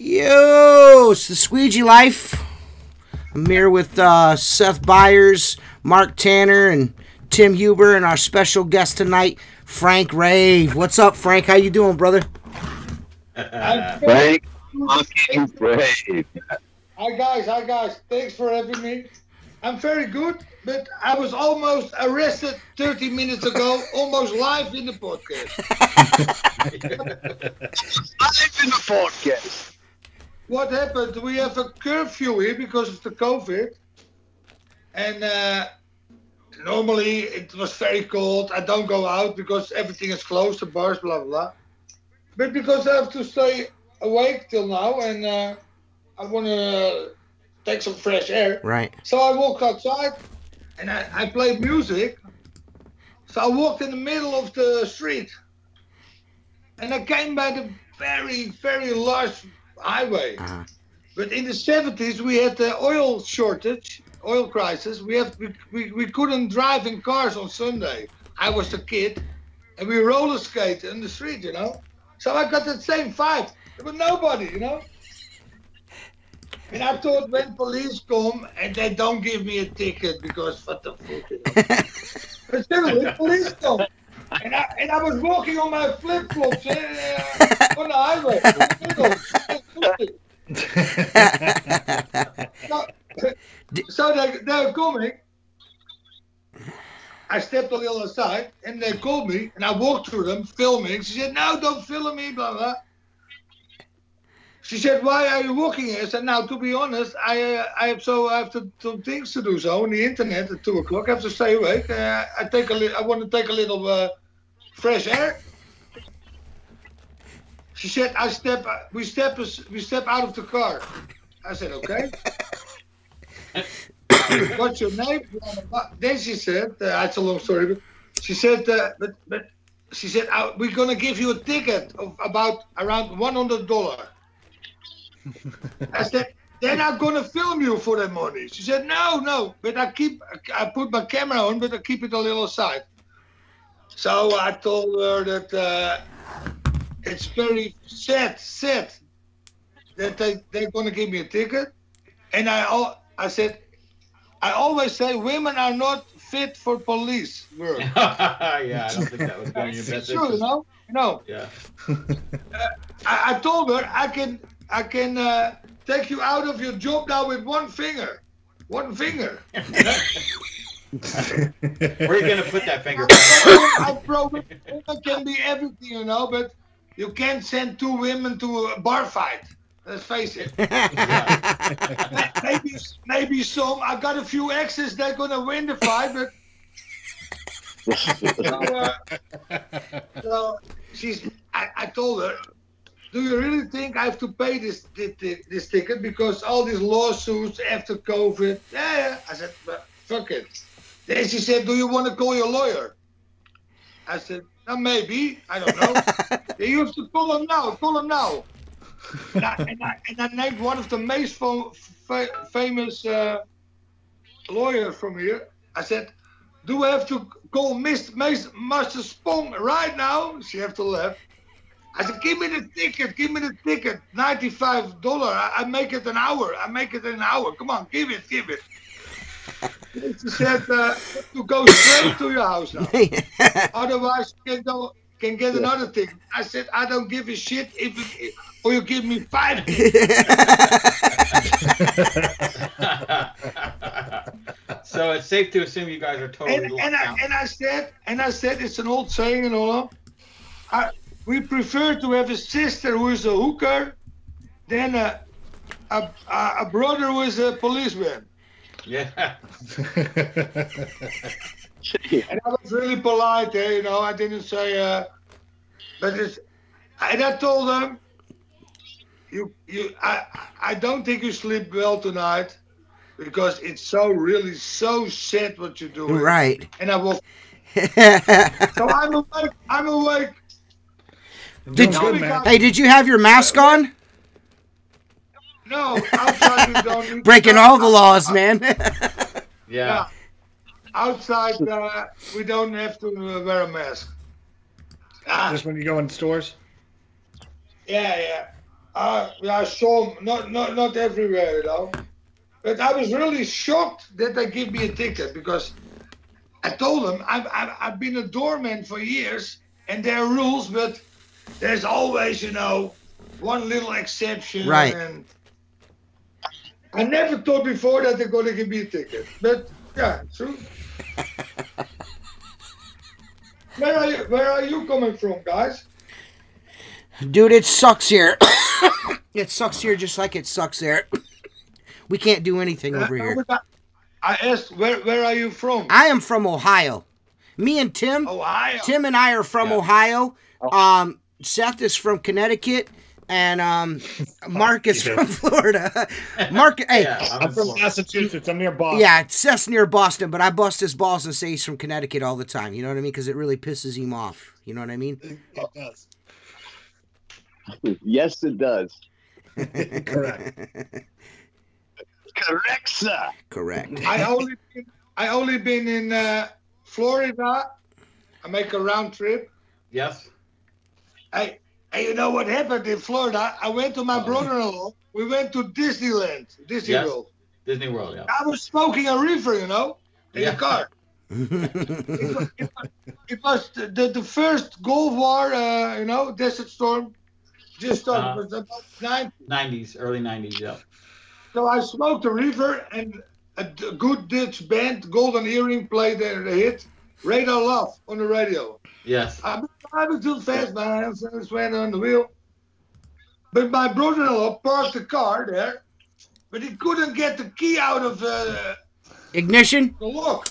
Yo, it's the Squeegee Life. I'm here with Seth Byers, Mark Tanner, and Tim Huber, and our special guest tonight, Frank Rave. What's up, Frank? How you doing, brother? Frank fucking Rave. Hi guys. Thanks for having me. I'm very good, but I was almost arrested 30 minutes ago, almost live in the podcast. Live in the podcast. What happened? We have a curfew here because of the COVID. And normally it was very cold. I don't go out because everything is closed, the bars, blah, blah. But because I have to stay awake till now and I want to take some fresh air. Right. So I walked outside and I played music. So I walked in the middle of the street. And I came by the very, very large highway. But in the 70s we had the oil shortage, oil crisis. We couldn't drive in cars on Sunday. I was a kid and we roller skate in the street, you know. So I got that same vibe. There was nobody, you know. And I thought when police come and they don't give me a ticket because what the fuck, you know? But seriously, police come. And I was walking on my flip-flops on the highway. So they're coming. I stepped a little aside and they called me and I walked through them filming. She said, no, don't film me, blah, blah. She said, why are you walking here? I said, now, to be honest, I have some things to do so on the internet at 2 o'clock. I have to stay awake. I want to take a little fresh air. She said, we step out of the car. I said, okay. What's your name? Then she said, it's a long story, but she said, she said, we're going to give you a ticket of around $100. I said, then I'm going to film you for that money. She said, no, but I put my camera on, but I keep it a little aside. So I told her that it's very sad that they're going to give me a ticket. And I said, I always say women are not fit for police work. Yeah, I don't think that was going to be It's true, you know? No. Yeah. I told her I can take you out of your job now with one finger. One finger. Where are you going to put that finger? Women can be everything, you know, but you can't send 2 women to a bar fight. Let's face it. Maybe some. I got a few exes that are gonna win the fight, but so I told her, do you really think I have to pay this ticket because all these lawsuits after COVID? Yeah. I said, but fuck it. Then she said, do you want to call your lawyer? I said, maybe. I don't know. You have to call him now. Call him now. And I named one of the most famous lawyers from here. I said, do I have to call Master Spong right now? She have to laugh. I said, give me the ticket, $95. I make it an hour. Come on, give it. She said, to go straight to your house now. Otherwise, you can get another ticket. I said, I don't give a shit or you give me 5 tickets. So it's safe to assume you guys are totally and I said, it's an old saying and all. We prefer to have a sister who is a hooker than a brother who is a policeman. Yeah. And I was really polite, you know. I didn't say, but and I told them, I don't think you sleep well tonight because it's so sad what you're doing. Right. And I will. So I'm awake. Did you have your mask on? No, outside we don't need Breaking all the laws, man. Yeah. Outside, we don't have to wear a mask. Just when you go in stores? Yeah. I saw them, not everywhere, you know. But I was really shocked that they give me a ticket because I told them I've been a doorman for years and there are rules, but there's always, you know, one little exception. Right. And I never thought before that they're going to give me a ticket, but yeah, true. Where are you coming from, guys? Dude, it sucks here. It sucks here just like it sucks there. We can't do anything over here. I asked, where are you from? I am from Ohio. Me and Tim. Ohio. Tim and I are from Ohio. Seth is from Connecticut. And Mark is from Florida. Mark, hey. Yeah, I'm from Massachusetts. I'm near Boston. Yeah, Seth's near Boston, but I bust his balls and say he's from Connecticut all the time. You know what I mean? Because it really pisses him off. You know what I mean? It does. Yes, it does. Correct. Correct, sir. Correct. I only been in Florida. I make a round trip. Yes. And you know what happened in Florida? I went to my brother-in-law. We went to Disneyland, Disney World. Disney World, yeah. I was smoking a reefer, you know, in the car. It was the first Gulf War, you know, Desert Storm. Just started. It was about 90s, early 90s, yeah. So I smoked a reefer, and a good Dutch band, Golden Earring, played the hit Radar Love on the radio. Yes. I've been driving too fast, my hands went on the wheel. But my brother-in-law parked the car there, but he couldn't get the key out of Ignition? the lock.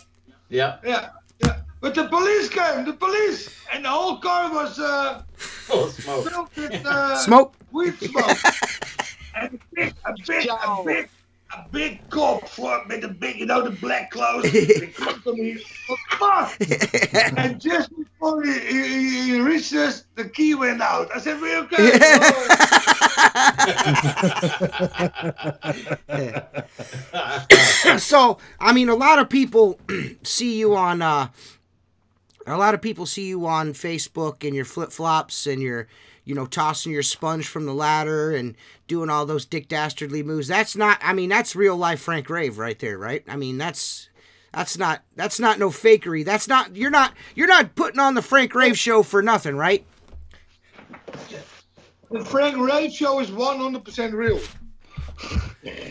Yeah. Yeah. But the police came, and the whole car was Full of smoke. filled with Smoke? weed smoke. And a big cop with the big, you know, the black clothes. He come to me, fuck! And just before he reached us, the key went out. I said, "We okay?" So, I mean, a lot of people see you on Facebook and your flip-flops and your, you know, tossing your sponge from the ladder and doing all those Dick Dastardly moves. That's not, I mean, that's real life Frank Rave right there, right? I mean, that's not no fakery. That's not, you're not putting on the Frank Rave show for nothing, right? The Frank Rave show is 100% real.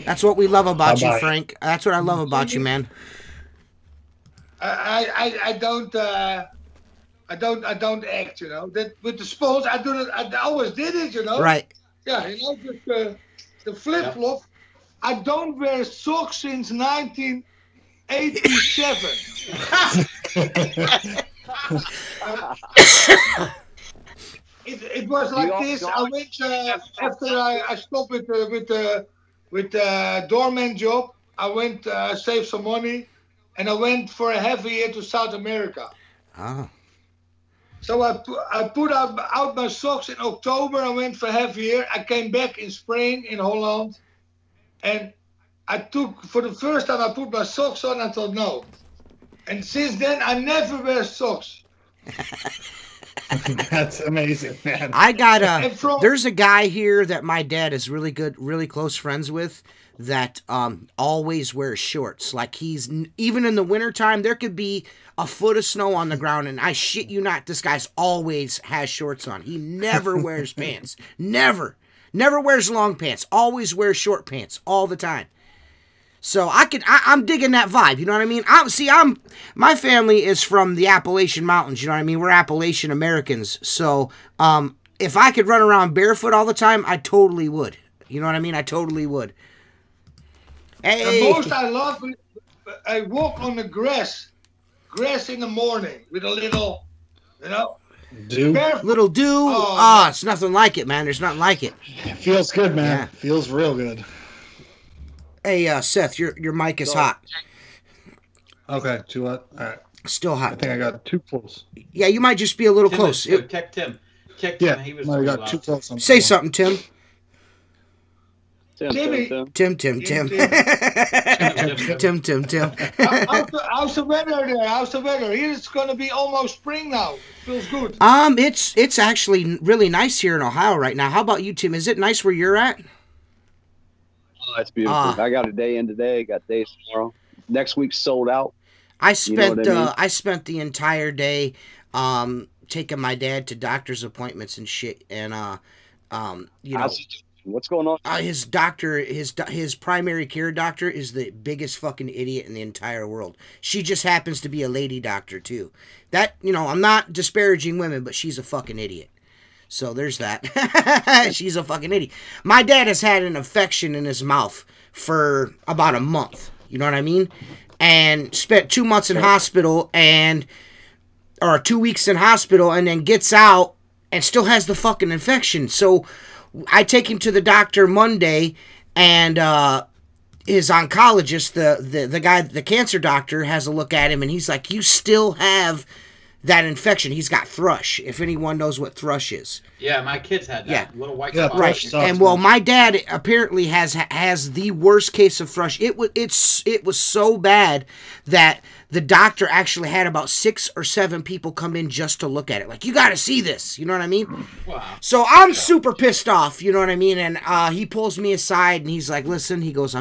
That's what we love about you, Frank. That's what I love about you, man. I don't act, you know. That with the sponge, I always did it, you know. Right. Yeah, you know, just the flip flop. I don't wear socks since 1987. It was like this. I went after I stopped with the doorman job. I went save some money, and I went for a half a year to South America. Oh. So I put out my socks in October. I went for half a year. I came back in spring in Holland, and for the first time I put my socks on. I thought no, and since then I never wear socks. That's amazing, man. I got And from- there's a guy here that my dad is really close friends with that always wears shorts. Like he's even in the wintertime, there could be a foot of snow on the ground, and I shit you not, this guy's always has shorts on. He never wears pants. Never wears long pants. Always wears short pants all the time. So I'm digging that vibe, you know what I mean? My family is from the Appalachian Mountains, you know what I mean? We're Appalachian Americans. So, if I could run around barefoot all the time, I totally would. You know what I mean? I totally would. Hey. The most I love, I walk on the grass in the morning with a little, Dew. barefoot. Little dew. Oh, It's nothing like it, man. There's nothing like it. It feels good, man. Yeah. Feels real good. Hey, Seth, your mic is hot. Okay, too hot. All right. Still I hot. think I got too close. Yeah, you might just be a little Tim close. is too. Check Tim. Check Tim. Yeah, He was I really got loud. too close. On Say that something, Tim. Timmy. Tim. Tim. Tim. How's the weather there? How's the weather? Here it's going to be almost spring now. Feels good. It's actually really nice here in Ohio right now. How about you, Tim? Is it nice where you're at? Oh, that's beautiful. I got a day in today. Got days tomorrow. Next week's sold out. I spent what I mean? I spent the entire day taking my dad to doctor's appointments and shit, and What's going on? his doctor, his primary care doctor is the biggest fucking idiot in the entire world. She just happens to be a lady doctor too. That, I'm not disparaging women, but she's a fucking idiot. So there's that. She's a fucking idiot. My dad has had an infection in his mouth for about a month. You know what I mean? And spent 2 months in hospital or 2 weeks in hospital, and then gets out and still has the fucking infection. So I take him to the doctor Monday, and his oncologist, the guy, the cancer doctor, has a look at him, and he's like, "You still have that infection." He's got thrush. If anyone knows what thrush is. Yeah, my kids had that. Yeah. Little white Yeah, spot. Right, Thrush sucks, and well, man. my dad apparently has the worst case of thrush. It was so bad that the doctor actually had about 6 or 7 people come in just to look at it. Like, you got to see this. You know what I mean? Wow. So I'm super pissed off. You know what I mean? And he pulls me aside and he's like, "Listen," he goes,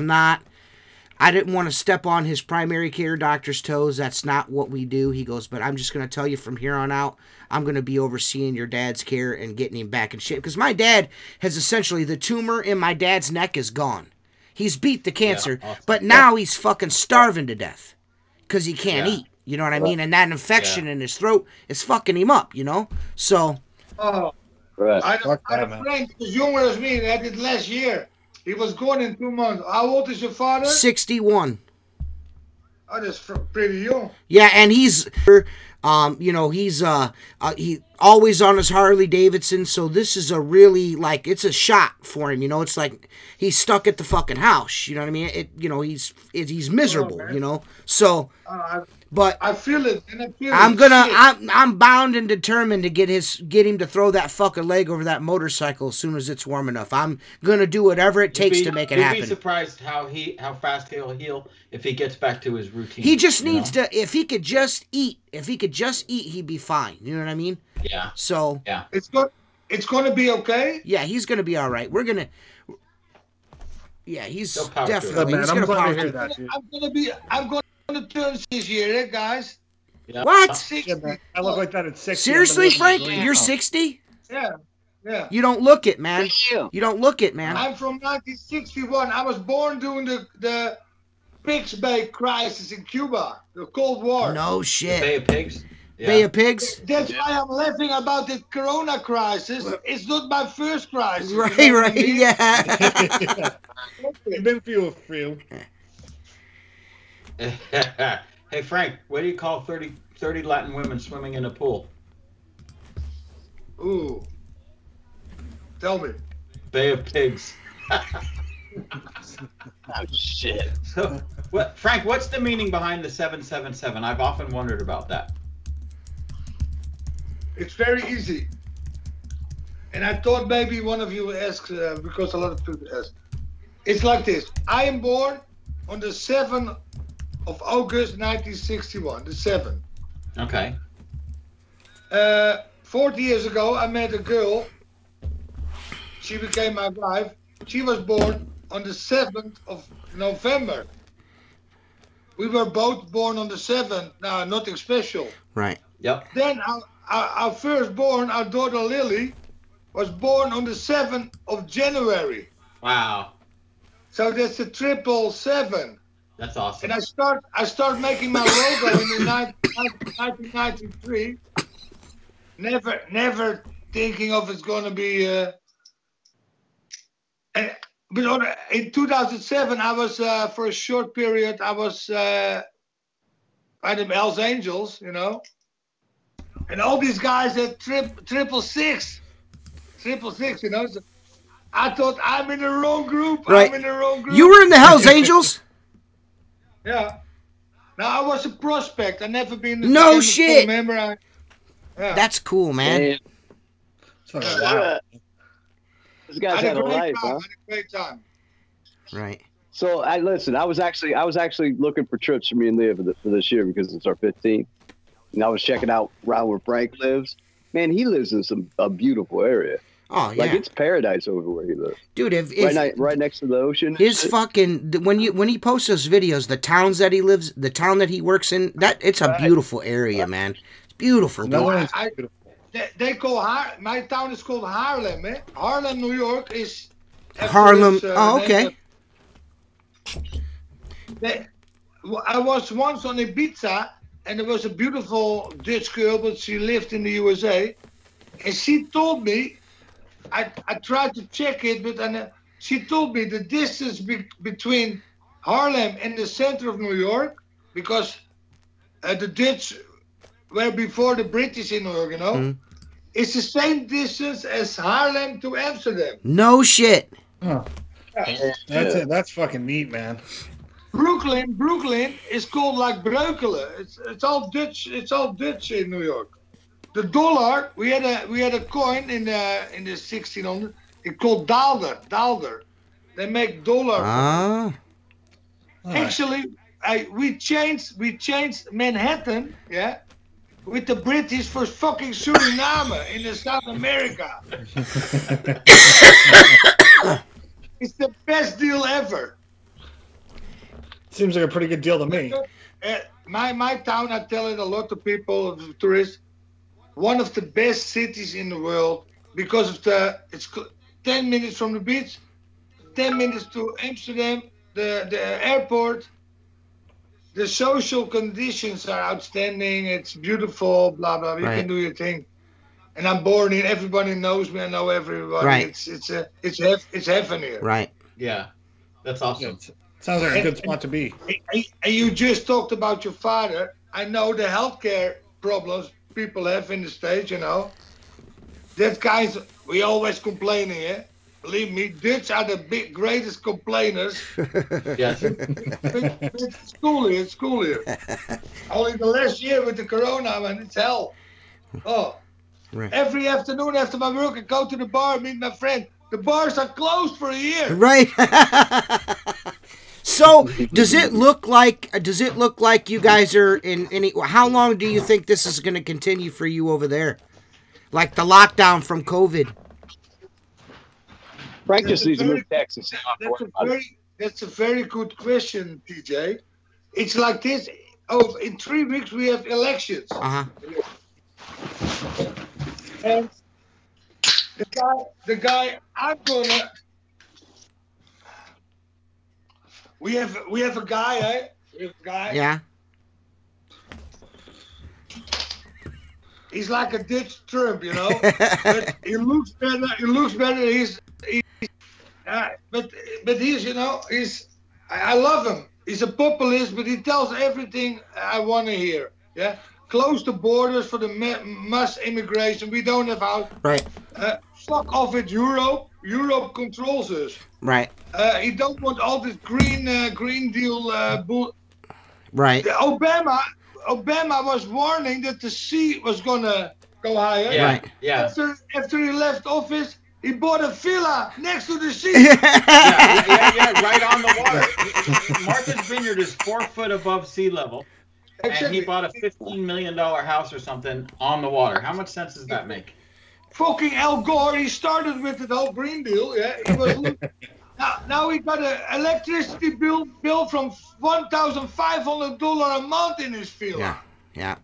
I didn't want to step on his primary care doctor's toes. That's not what we do. He goes, "But I'm just going to tell you from here on out, I'm going to be overseeing your dad's care and getting him back in shape." Because my dad has essentially, the tumor in my dad's neck is gone. He's beat the cancer, awesome. but now he's fucking starving to death because he can't Yeah. eat. You know what I mean? And that infection in his throat is fucking him up, So, Oh, Right. I Fuck had that, a man. friend who was younger as me. They had it last year. He was gone in 2 months. How old is your father? 61. Oh, that's pretty young. Yeah, and he's he always on his Harley Davidson, so this is a really, it's a shot for him, it's like he's stuck at the fucking house, you know what I mean? He's miserable, man. So, but I feel it, and I feel I'm it. gonna, Shit. I'm bound and determined to get him to throw that fucking leg over that motorcycle as soon as it's warm enough. I'm gonna do whatever it takes to make it You'd happen. be surprised how fast he'll heal if he gets back to his routine. He just you needs know? to, if he could just eat, he'd be fine. You know what I mean? Yeah. So, Yeah. It's gonna be okay. yeah, he's gonna be all right. He's He'll power through it. definitely, Man, he's I'm gonna glad power to hear through. that, dude. I'm gonna turn this year, guys. Yeah. What? 60. Yeah, man. I look like that at 60. Seriously, I'm gonna Frank? live a You're dream. 60? Yeah. You don't look it, man. Damn. You don't look it, man. I'm from 1961. I was born during the Pigs Bay crisis in Cuba, the Cold War. No Bay shit. of Pigs. Yeah. Bay of Pigs? That's why I'm laughing about the Corona crisis. It's not my first crisis. you Right, know what I right, mean? yeah. You've been through a few. Hey Frank, what do you call 30 Latin women swimming in a pool? Ooh. Tell me. Bay of Pigs. Oh shit. So, Frank? What's the meaning behind the 777? I've often wondered about that. It's very easy. And I thought maybe one of you would ask, because a lot of people ask. It's like this. I am born on the 7th of August 1961, the 7th. Okay. 40 years ago, I met a girl. She became my wife. She was born on the 7th of November. We were both born on the 7th. Now, nothing special. Right. Yep. Then our firstborn, our daughter Lily, was born on the 7th of January. Wow. So that's a 777. That's awesome. And I start making my logo in the 1993. Never thinking of it's gonna be. But in 2007, I was for a short period. I was by the Hells Angels, you know, and all these guys at 666, you know. So I thought I'm in the wrong group. Right. I'm in the wrong group. You were in the Hells Angels? Yeah. Now I was a prospect. I never been. No shit. Member. Yeah. That's cool, man. Wow. This guy's had a life, huh? I had a great time. Right. So I was actually looking for trips for me and Leah for this year because it's our 15th, and I was checking out around where Frank lives. Man, he lives in a beautiful area. Oh yeah. Like it's paradise over where he lives. Dude, if right next to the ocean. his fucking when he posts those videos, the towns that he lives, the town that he works in, that it's a beautiful area, man. It's beautiful, dude. They call my town is called Haarlem, eh? Haarlem, New York is Harlem. Oh, okay. I was once on Ibiza, and there was a beautiful Dutch girl, but she lived in the USA, and she told me, I tried to check it, but she told me the distance between Haarlem and the center of New York, because the Dutch were before the British in New York, you know, it's the same distance as Haarlem to Amsterdam. No shit. Huh. That's it. That's fucking neat, man. Brooklyn is called like Breukelen. It's all Dutch. It's all Dutch in New York. The dollar, we had a coin in the 1600. It's called Daalder. They make dollar. Ah. Actually, we changed Manhattan, yeah, with the British for fucking Suriname in the South America. It's the best deal ever. Seems like a pretty good deal to me. My town, I tell it a lot to people, tourists, one of the best cities in the world because of it's 10 minutes from the beach, 10 minutes to Amsterdam, the airport. The social conditions are outstanding. It's beautiful, blah, blah. You can do your thing. And I'm born here. Everybody knows me. I know everybody. Right. It's heaven here. Right. Yeah. That's awesome. Yeah, sounds like a good spot to be. And you just talked about your father. I know the healthcare problems people have in the States, you know. That guys, we always complaining, eh? Believe me, Dutch are the greatest complainers. Yes. It's cool here. Only the last year with the corona, man, it's hell. Oh. Right. Every afternoon after my work, I go to the bar, meet my friend. The bars are closed for a year. Right. So, does it look like you guys are in any? How long do you think this is going to continue for you over there? Like the lockdown from COVID. Frank just needs to move to Texas. That's a very good question, TJ. It's like this. Oh, in 3 weeks we have elections. And the guy, I'm gonna. We have a guy, eh? We have a guy. Yeah. He's like a Dutch Trump, you know. But he looks better. But he's, you know, I love him. He's a populist, but he tells everything I want to hear. Yeah. Close the borders for the mass immigration. We don't have house. Right. Fuck off with Europe. Europe controls us. Right. He don't want all this Green Deal bull. Right. Obama was warning that the sea was gonna go higher. Yeah. Right. Yeah. After he left office, he bought a villa next to the sea. Yeah, right on the water. Martha's Vineyard is 4 foot above sea level. and he Exactly. bought a $15 million house or something on the water. How much sense does that make? Fucking Al Gore, he started with the whole Green Deal. Yeah, he was. Now he got an electricity bill from $1,500 a month in his villa. Yeah.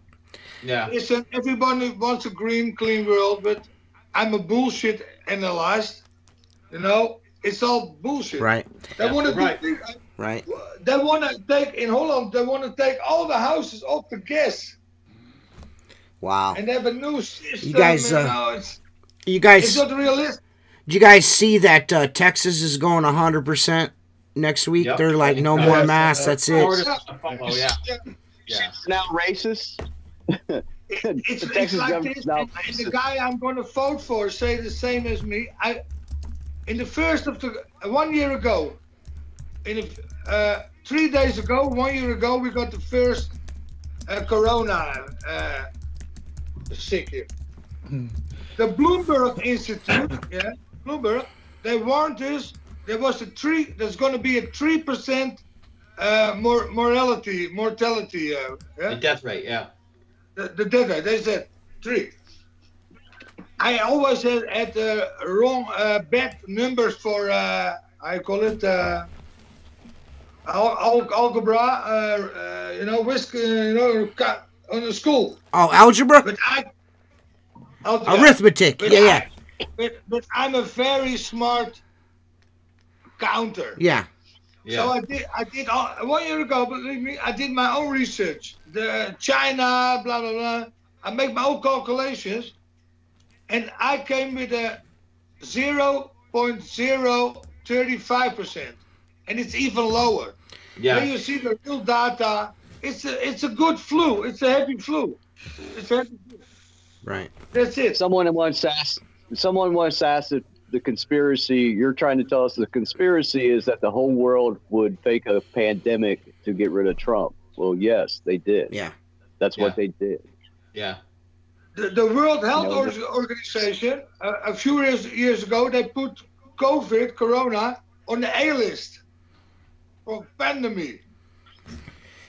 Listen, everybody wants a green, clean world, but I'm a bullshit analyst. You know, it's all bullshit. Right. They want to Right. Right. They want to take in Holland. They want to take all the houses off the gas Wow. and have a new system. You guys, it's not realistic. did you guys see that Texas is going 100% next week? Yep. They're like, no more masks. That's it. Florida's gonna follow, yeah. Now racist. It's The Texas like government's this, now and the racist. guy I'm going to vote for say the same as me. In the first of the 1 year ago, 3 days ago, 1 year ago, we got the first corona sick here. The Bloomberg Institute, Bloomberg, they warned us there's going to be a 3% mortality. The death rate, yeah. The death rate, they said 3. I always had the wrong bad numbers for I call it algebra, on the school. Oh, algebra? But Arithmetic. Yeah. But I'm a very smart counter. Yeah. So I did 1 year ago, believe me, I did my own research. The China, blah blah blah. I make my own calculations, and I came with a 0.035%, and it's even lower. Yeah. When you see the real data, it's a good flu. It's a happy flu. Right. That's it. Someone once asked the conspiracy. You're trying to tell us the conspiracy is that the whole world would fake a pandemic to get rid of Trump. Well, yes, they did. Yeah. That's what they did. Yeah. The World Health Organization, a few years ago, they put corona, on the A list for pandemic.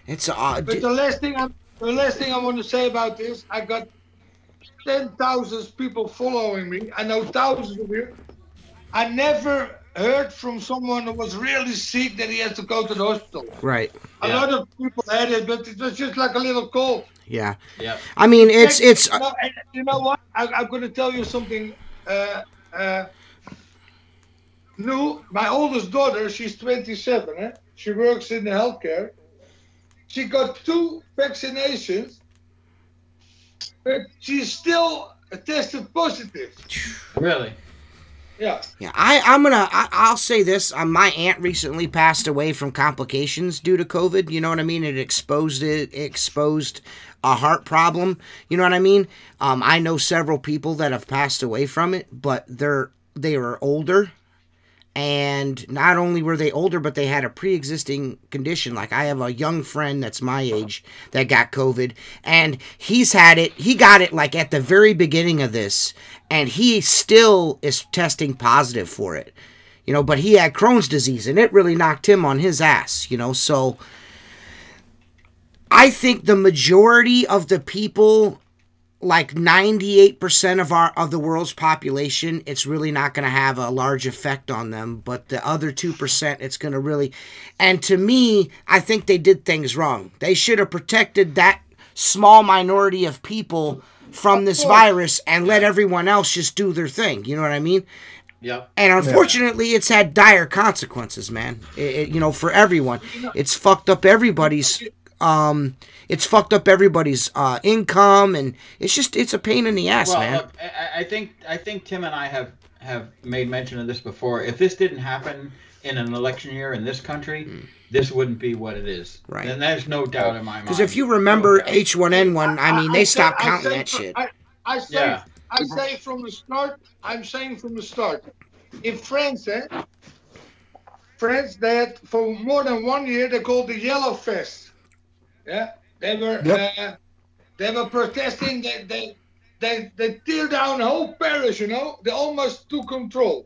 It's odd. But the last thing I want to say about this, I got 10,000 people following me. I know thousands of you. I never heard from someone who was really sick that he had to go to the hospital. Right. A lot of people had it, but it was just like a little cold. Yeah. Yeah. I mean, it's. You know what? I'm going to tell you something. My oldest daughter, she's 27. She works in the healthcare. She got 2 vaccinations, but she's still tested positive. Really? Yeah. Yeah, I'll say this. My aunt recently passed away from complications due to COVID. You know what I mean? It exposed a heart problem. You know what I mean? I know several people that have passed away from it, but they were older. And not only were they older, but they had a pre-existing condition. Like I have a young friend that's my age that got COVID, and he's had it. He got it like at the very beginning of this, and he still is testing positive for it. You know, but he had Crohn's disease, and it really knocked him on his ass. You know, so I think the majority of the people, like 98% of the world's population, it's really not going to have a large effect on them. But the other 2%, it's going to really... And to me, I think they did things wrong. They should have protected that small minority of people from this virus and let everyone else just do their thing. You know what I mean? Yeah. And unfortunately, it's had dire consequences, man. For everyone. It's fucked up everybody's... It's fucked up everybody's income, and it's a pain in the ass, man. Look, I think Tim and I have made mention of this before. If this didn't happen in an election year in this country, this wouldn't be what it is. Right. And there's no doubt in my mind. Because if you remember H1N1, I mean, they stopped counting that shit. I say from the start. I'm saying from the start. In France, France, they had for more than 1 year they called the Yellow Fest. Yeah, they were protesting. They tear down the whole Paris. You know, they almost took control.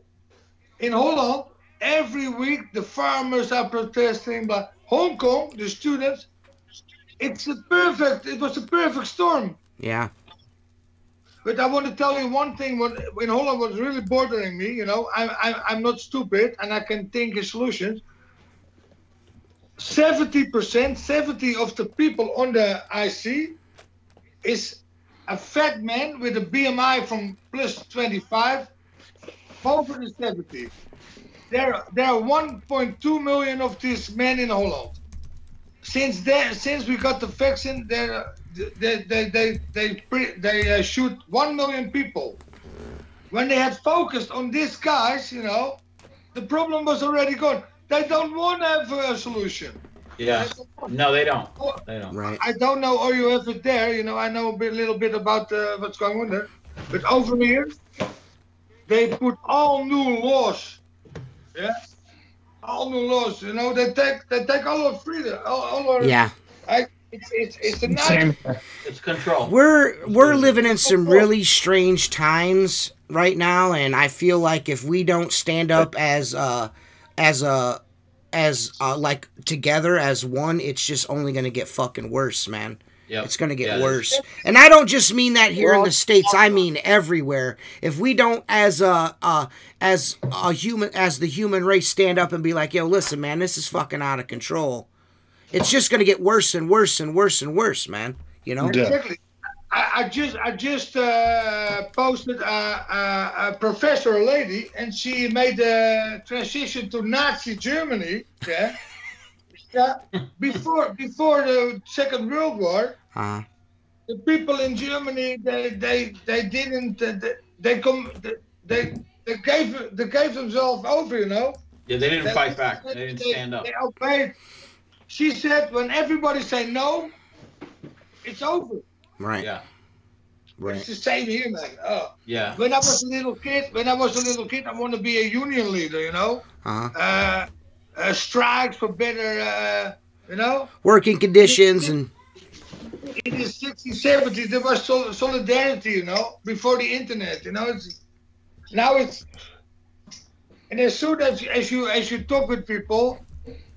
In Holland, every week the farmers are protesting. But Hong Kong, the students, It was a perfect storm. Yeah. But I want to tell you one thing. What in Holland was really bothering me, you know, I'm not stupid and I can think of solutions. 70% of the people on the IC is a fat man with a BMI from plus 25 over the 70. There are 1.2 million of these men in Holland. Since we got the vaccine, they shoot 1 million people. When they had focused on these guys, you know, the problem was already gone. They don't want to have a solution. Yeah. No, they don't. They don't. Right. I don't know how you have it there. You know, I know a little bit about what's going on there. But over here, they put all new laws. Yeah. All new laws. You know, they take all our freedom. All our, Yeah. It's a nice. It's control. We're living in some really strange times right now, and I feel like if we don't stand up as like together as one, it's just only gonna get fucking worse, man. Yep. It's gonna get worse. And I don't just mean that here in the States. I mean everywhere. If we don't, as the human race, stand up and be like, yo, listen, man, this is fucking out of control. It's just gonna get worse and worse and worse and worse, man. You know. Exactly. I just posted a professor, a lady, and she made the transition to Nazi Germany. Yeah. Yeah. Before the Second World War, the people in Germany they gave themselves over. You know. Yeah, they didn't fight back. They didn't stand up. They obeyed. She said, when everybody say no, it's over. Right. Yeah. Right. It's the same here, man. Oh. Yeah. When I was a little kid, I want to be a union leader, you know. Strikes for better, you know. Working conditions and. In the 60s, 70s, there was solidarity, you know, before the internet, you know. And as soon as you talk with people,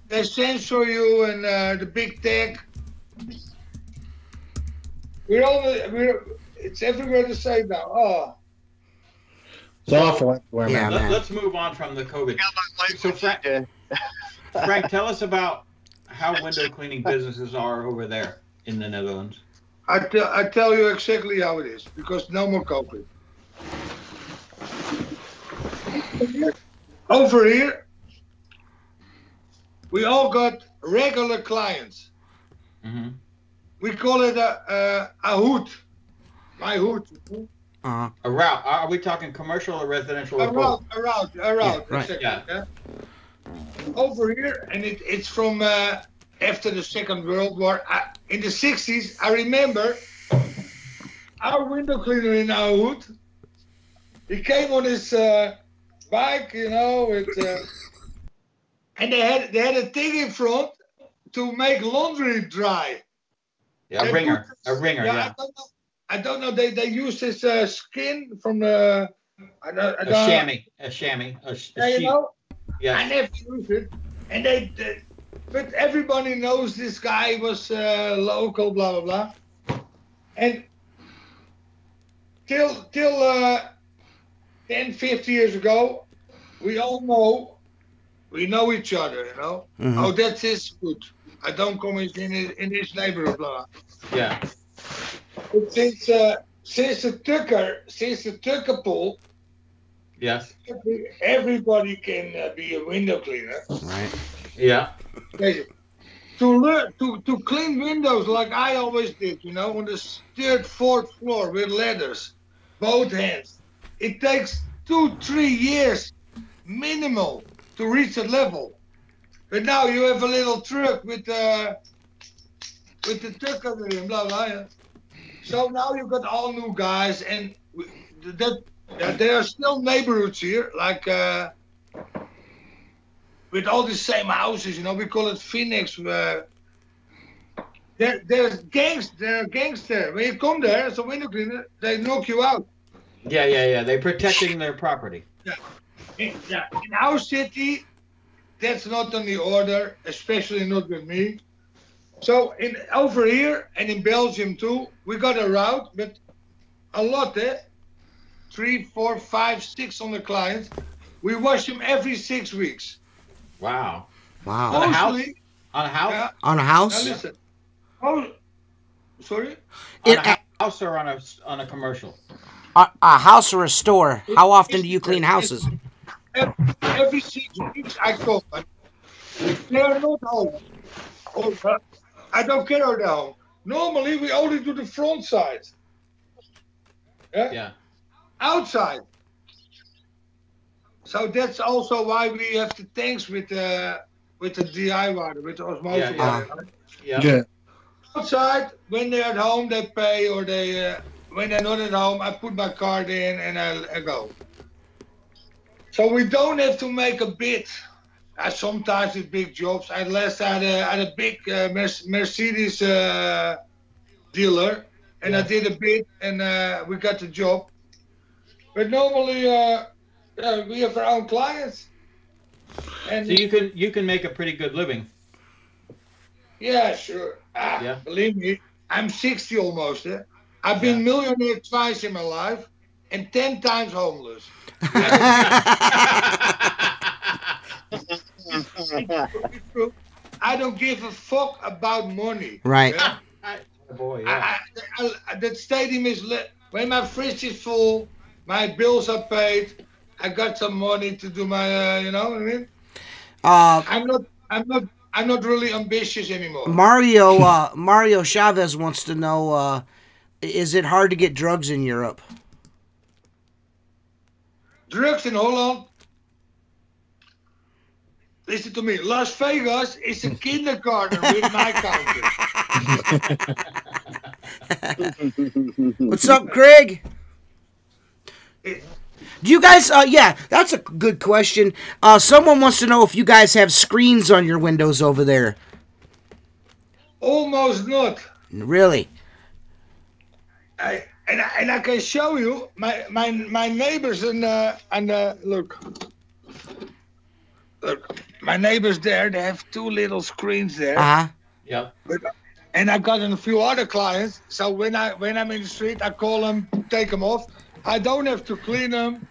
they censor you and the big tech. It's everywhere the same now. Oh. It's awful everywhere, Yeah, man. man. Let's move on from the COVID. So Frank, tell us about how window cleaning businesses are over there in the Netherlands. I tell you exactly how it is, because no more COVID. Over here, we all got regular clients. Mm-hmm. We call it a hood. My hood. A route. Are we talking commercial or residential? A route. Yeah, right. Exactly, Yeah. Over here, and it's from after the Second World War. In the 60s, I remember our window cleaner in our hood. He came on his bike, you know, with, and they had a thing in front to make laundry dry. Yeah, a ringer. Yeah. I don't know. They use this skin from the. A chamois. You know. Yeah. I never used it, and but everybody knows this guy was local, blah blah blah, and till 10, 50 years ago, we know each other, you know. Mm-hmm. Oh, that's his food. I don't come in his neighborhood, blah. Yeah. But since the Tucker pool, yes, everybody can be a window cleaner. Right. Yeah. To clean windows like I always did, you know, on the third, fourth floor with ladders, both hands. It takes 2-3 years minimal to reach that level. But now you have a little truck with the Tucker and blah blah. Yeah. So now you've got all new guys, and there are still neighborhoods here, like with all the same houses. You know, we call it Phoenix. There's gangs. There are gangs there. When you come there as a window cleaner, they knock you out. Yeah. They're protecting their property. Yeah. In our city, that's not on the order, especially not with me. So in over here and in Belgium too, we got a route, but a lot, 3, 4, 5, 600 clients. We wash them every 6 weeks. Wow. Wow. On a house? Mostly, On a house? yeah. On a Now house? listen. Oh, sorry. On a house or on a commercial? A house or a store? How often do you clean houses? Every 6 weeks I go. If they are not home, I don't care how they're home. Normally we only do the front side. Yeah. Outside. So that's also why we have the tanks with the DI water, with the osmosis water. Yeah. Outside, when they're at home, they pay, or they when they're not at home, I put my card in and I go. So we don't have to make a bid. Sometimes with big jobs. I had a big Mercedes dealer, and I did a bid, and we got the job. But normally, we have our own clients. And So you can make a pretty good living. Yeah, sure. Believe me, I'm 60 almost. I've been millionaire twice in my life, and 10 times homeless. I don't give a fuck about money. Right. Yeah? Boy, yeah. That stadium is lit. When my fridge is full, my bills are paid. I got some money to do my, you know what I mean? I'm not really ambitious anymore. Mario Chavez wants to know: is it hard to get drugs in Europe? Drugs in Holland. Listen to me. Las Vegas is a kindergarten with my country. What's up, Craig? Do you guys, that's a good question. Someone wants to know if you guys have screens on your windows over there. Almost not. Really? I can show you my neighbors and look, my neighbors there. They have 2 little screens there. Yeah. And I got a few other clients. So when I'm in the street, I call them, take them off. I don't have to clean them.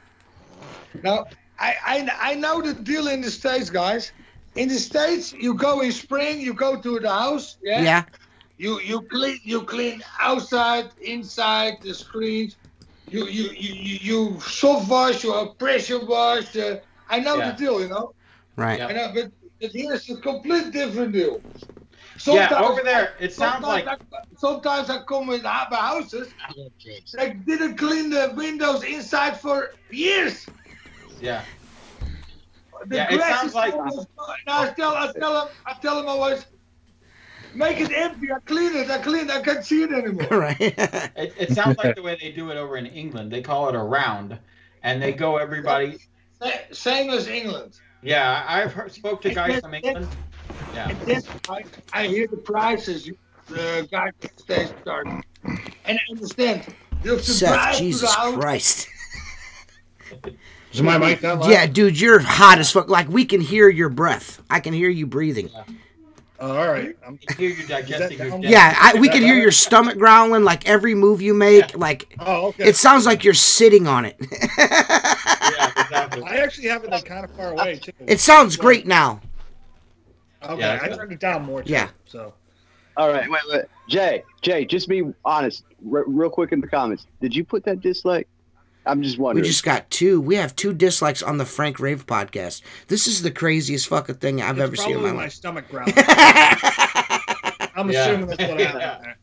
Now I know the deal in the States, guys. In the States, you go in spring, you go to the house. Yeah. You clean outside, inside, the screens. You soft wash, you pressure wash. I know the deal, you know. Right. I know, but here's a complete different deal. Over there, it sounds like. Sometimes I come with houses. They didn't clean the windows inside for years. Yeah. The it grass sounds is like. almost, I tell them always, make it empty. I clean it. I can't see it anymore. Right. It sounds like the way they do it over in England. They call it a round, and they go everybody. Same as England. Yeah, I've spoke to guys from England. Yeah. And then I hear the prices the guy stays starting, and I understand. You have to drive Jesus to the house. Christ. Is my mic that loud? Yeah, dude, you're hot as fuck. Like, we can hear your breath. I can hear you breathing. Oh, all right. I hear you digesting your death. Yeah, we can hear your stomach growling. Like every move you make, like it sounds like you're sitting on it. Yeah, exactly. I actually have it like kind of far away too. It sounds great now. Okay, Yeah, I turned it down more too. Yeah. So. All right, wait. Jay, just be honest, real quick in the comments. Did you put that dislike? I'm just wondering. We just got 2. We have 2 dislikes on the Frank Rave podcast. This is the craziest fucking thing I've ever seen in my Probably my life. stomach growling. I'm assuming that's what happened there.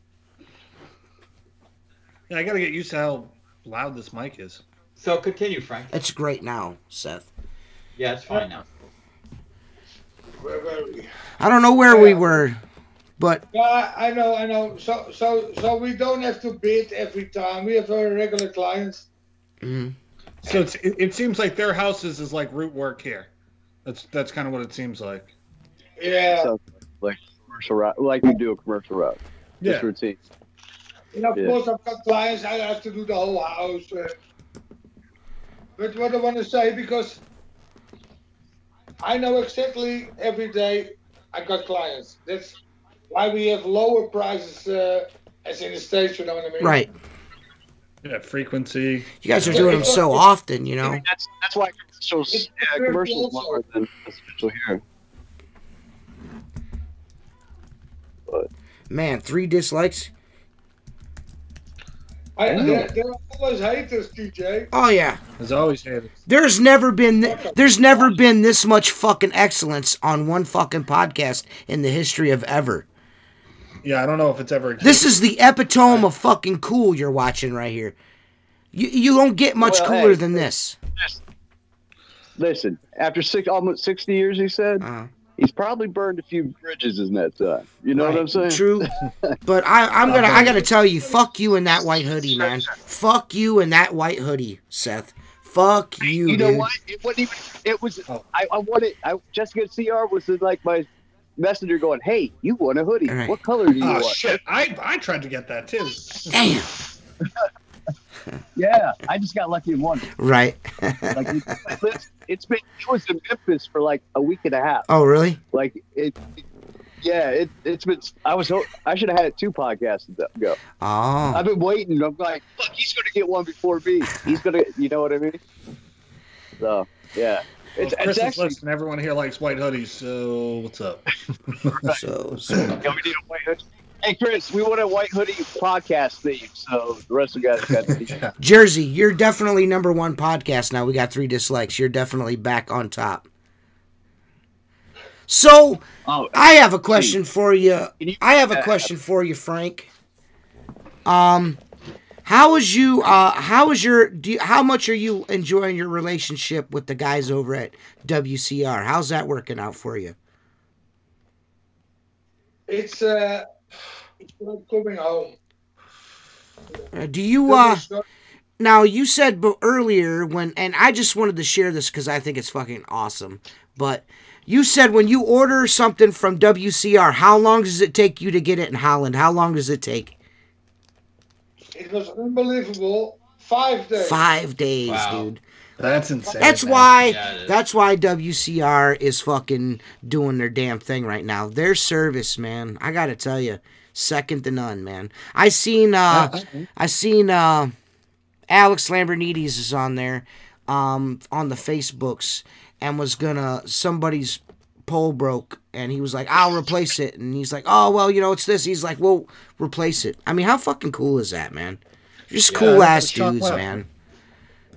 Yeah, I gotta get used to how loud this mic is. So continue, Frank. It's great now, Seth. Yeah, it's fine now. Where were we? I don't know where we were, but Yeah, I know. So we don't have to bid every time. We have our regular clients. So it seems like their houses is like root work here. That's kind of what it seems like. Yeah. So, like commercial route, like we do a commercial route. Yeah. Just routine. And of course, I've got clients. I have to do the whole house. But what I want to say, because I know exactly every day I got clients. why we have lower prices as in the States, you know what I mean? Right. Yeah, frequency. You guys are doing them so often, you know. That's why commercials lower than residential here. But Man, 3 dislikes. There are always haters, TJ. Oh yeah. There's always haters. There's never been this much fucking excellence on one fucking podcast in the history of ever. Yeah, I don't know if it's ever existed. This is the epitome of fucking cool you're watching right here. You don't get much cooler than this. Listen, after almost 60 years, he said, he's probably burned a few bridges in that time. You know what I'm saying? True. But I gotta tell you, fuck you in that white hoodie, man. Fuck you in that white hoodie, Seth. Fuck you. You know dude. what? It wasn't even. It was. I wanted. Jessica CR was like my messenger going, "Hey, you want a hoodie? Right. What color do you want?" Oh shit! I tried to get that too. Damn. Yeah, I just got lucky in one. Right. Like it was in Memphis for like a week and a half. Oh really? Like it's been. I should have had it 2 podcasts ago. Oh. I've been waiting. I'm like, fuck, he's gonna get one before me. He's gonna, you know what I mean? So yeah, Well, it's actually. Listen, everyone here likes white hoodies, so what's up? So Yeah, we need a white hoodie. Hey Chris, we want a white hoodie podcast theme, so the rest of the guys got to Yeah. Jersey, you're definitely #1 podcast now. We got 3 dislikes. You're definitely back on top. So, I have a question for you. I have a question for you, Frank. How much are you enjoying your relationship with the guys over at WCR? How's that working out for you? It's like coming home. Do you now you said earlier and I just wanted to share this because I think it's fucking awesome, but you said when you order something from WCR, how long does it take you to get it in Holland? How long does it take? It was unbelievable. 5 days. 5 days, Wow. dude. That's insane. That's man. why Yeah, it is. that's why WCR is fucking doing their damn thing right now. Their service, man, I gotta tell you, second to none, man. I seen Alex Lambrinides is on there, on the Facebooks, and was gonna somebody's pole broke, and he was like, "I'll replace it," and he's like, "Oh well, you know it's this." He's like, "Well, replace it." I mean, how fucking cool is that, man? Just cool ass that's chocolate. dudes, man.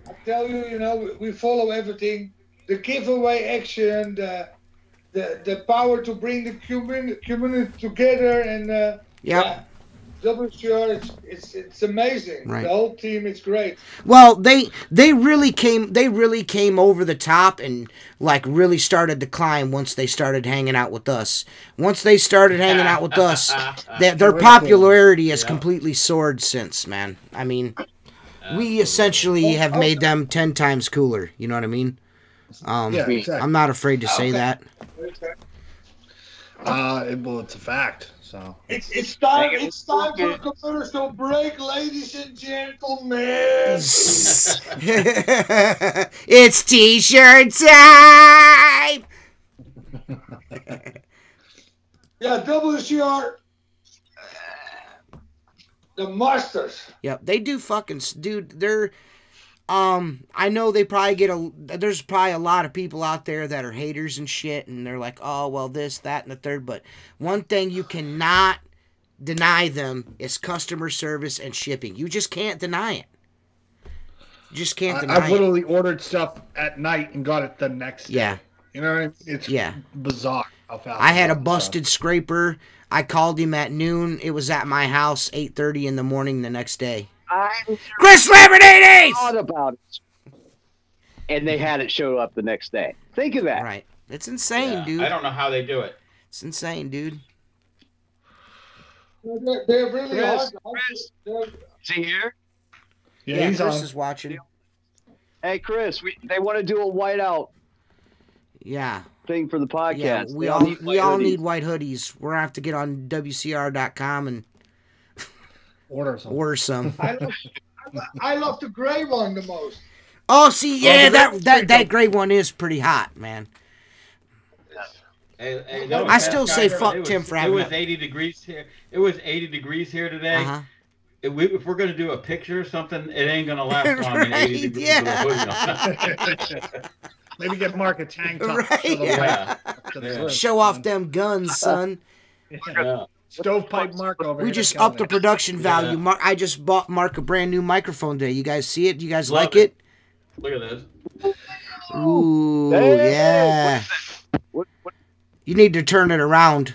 I tell you, you know, we follow everything. The giveaway action, the power to bring the community together, and WCR, it's amazing. Right. The whole team, it's great. Well, they really came over the top and like really started to climb once they started hanging out with us. Once they started hanging out with us, their popularity has completely soared since, man. I mean, we essentially have made them 10 times cooler. You know what I mean? Yeah, exactly. I'm not afraid to say that. Well, it's a fact. So It's time for a commercial break, ladies and gentlemen. It's t-shirt time. Yeah, WCR, the masters. Yep, they do fucking, dude. They're, I know they probably there's probably a lot of people out there that are haters and shit, and they're like, oh well, this, that, and the third. But one thing you cannot deny them is customer service and shipping. You just can't deny it. You just can't deny I've it. literally ordered stuff at night and got it the next day. Yeah. You know what I mean? It's bizarre how fast. I had a it goes, busted scraper. I called him at noon. It was at my house 8:30 in the morning the next day. Chris Lambertides! Thought about it, and they had it show up the next day. Think of that. Right. It's insane, dude. I don't know how they do it. It's insane, dude. They're really Chris, hard. Chris. Is he here? Yeah, he's Chris on. is watching. Hey, Chris, they want to do a whiteout Yeah. thing for the podcast. Yeah, we all need white hoodies. We're gonna have to get on WCR.com and Order something. order some. I love the gray one the most. Oh, see, yeah, that gray one is pretty hot, man. Hey, no, I still say Pascal, fuck it was- Tim for It having was that. 80 degrees here. It was 80 degrees here today. Uh-huh. If we're gonna do a picture or something, it ain't gonna last long in 80 Right, degrees yeah. with a hoodie on. Maybe get Mark a tank top. Right, Show the yeah. light up to the Yeah. roof, Show off man. them guns, son. Yeah. Stovepipe Mark over We here. just killing upped the it. production value. Yeah. Mark, I just bought Mark a brand new microphone today. You guys see it? You guys Love like it? Look at this. Ooh, Hey, yeah. What? You need to turn it around.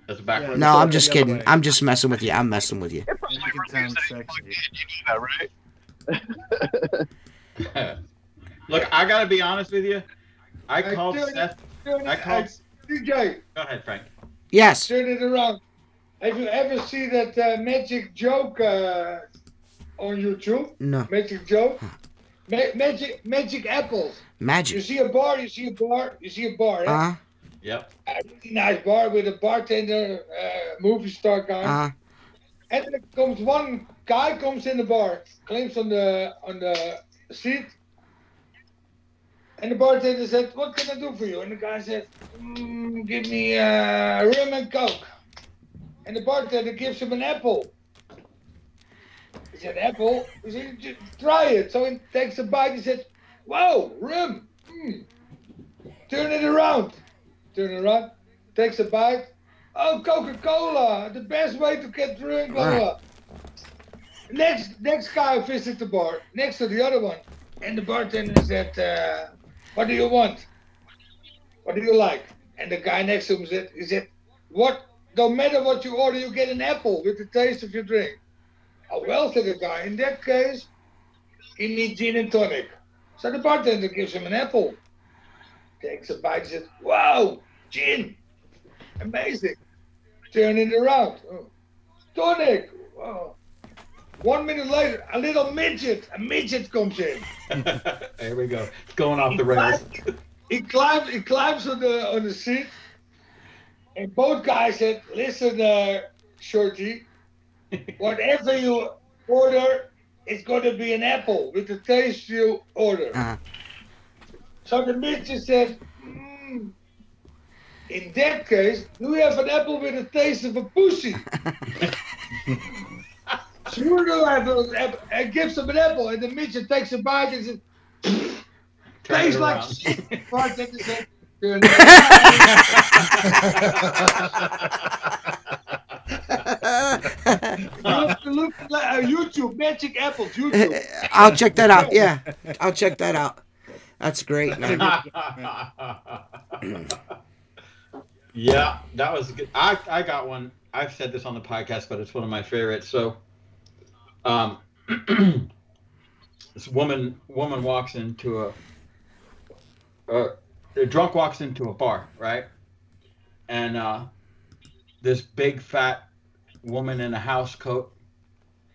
That's backwards. No, Turn I'm it just the other kidding. way. I'm just messing with you. I'm messing with you. It probably Make it sound sexy. You know that, right? Look, I gotta be honest with you. I Hey, called dude, Seth. Turn I it, called. DJ, Go ahead, Frank. Yes. turn it around. Have you ever seen that magic joke on YouTube? No. Magic joke? Magic apples. You Magic. see a bar, you see a bar, yeah? Uh-huh. Yep. A really nice bar with a bartender, movie star guy. Uh-huh. And then comes one guy comes in the bar, claims on the seat. And the bartender said, "What can I do for you?" And the guy said, "Give me rum and coke." And the bartender gives him an apple. He said, "Apple?" He said, "Just try it." So he takes a bite. He said, "Wow, rum. Turn it around." Turn it around. Takes a bite. "Oh, Coca-Cola, the best way to get drunk." Blah, blah. Next guy visits the bar next to the other one, and the bartender said, "What do you want? What do you like?" And the guy next to him said, "What? Don't matter what you order, you get an apple with the taste of your drink." "Oh well," said the guy. "In that case, he needs gin and tonic." So the bartender gives him an apple. Takes a bite and says, "Wow, gin, amazing." Turn it around. "Oh, tonic." "Wow." 1 minute later, a midget comes in. There we go. It's going off the rails. He climbs on the seat, and both guys said, "Listen, shorty, whatever you order, it's going to be an apple with the taste you order." Uh-huh. So the midget said, "In that case, you have an apple with the taste of a pussy." So you do have an apple, and gives him an apple, and the midget takes a bite and says, Turn it "Tastes like around. shit." Bartender said, "Turn it look YouTube, magic apples, YouTube. I'll check that out. Yeah. I'll check that out. That's great, man. Yeah, that was good. I got one. I've said this on the podcast, but it's one of my favorites. So, this woman walks into a drunk walks into a bar, right? And this big fat woman in a house coat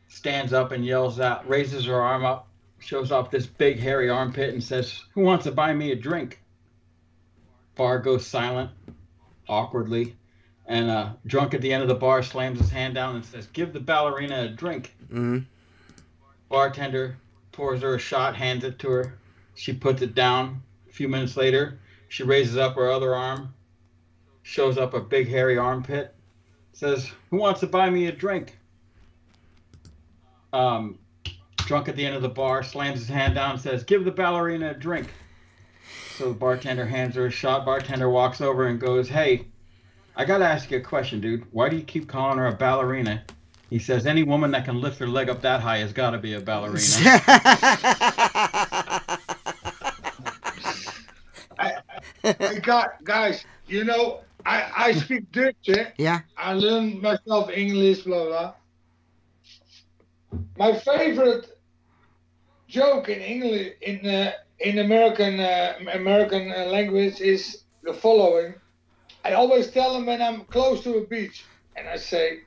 stands up and yells out, raises her arm up, shows off this big hairy armpit, and says, "Who wants to buy me a drink?" Bar goes silent, awkwardly, and drunk at the end of the bar slams his hand down and says, "Give the ballerina a drink." Mm-hmm. Bartender pours her a shot, hands it to her. She puts it down. A few minutes later, she raises up her other arm, shows up a big hairy armpit, says, "Who wants to buy me a drink?" Drunk at the end of the bar, slams his hand down and says, "Give the ballerina a drink." So the bartender hands her a shot. Bartender walks over and goes, "Hey, I gotta ask you a question, dude. Why do you keep calling her a ballerina?" He says, "Any woman that can lift her leg up that high has got to be a ballerina." Guys, you know, I speak Dutch, eh? Yeah. I learned myself English, blah, blah. My favorite joke in English, in American language is the following. I always tell them when I'm close to a beach, and I say,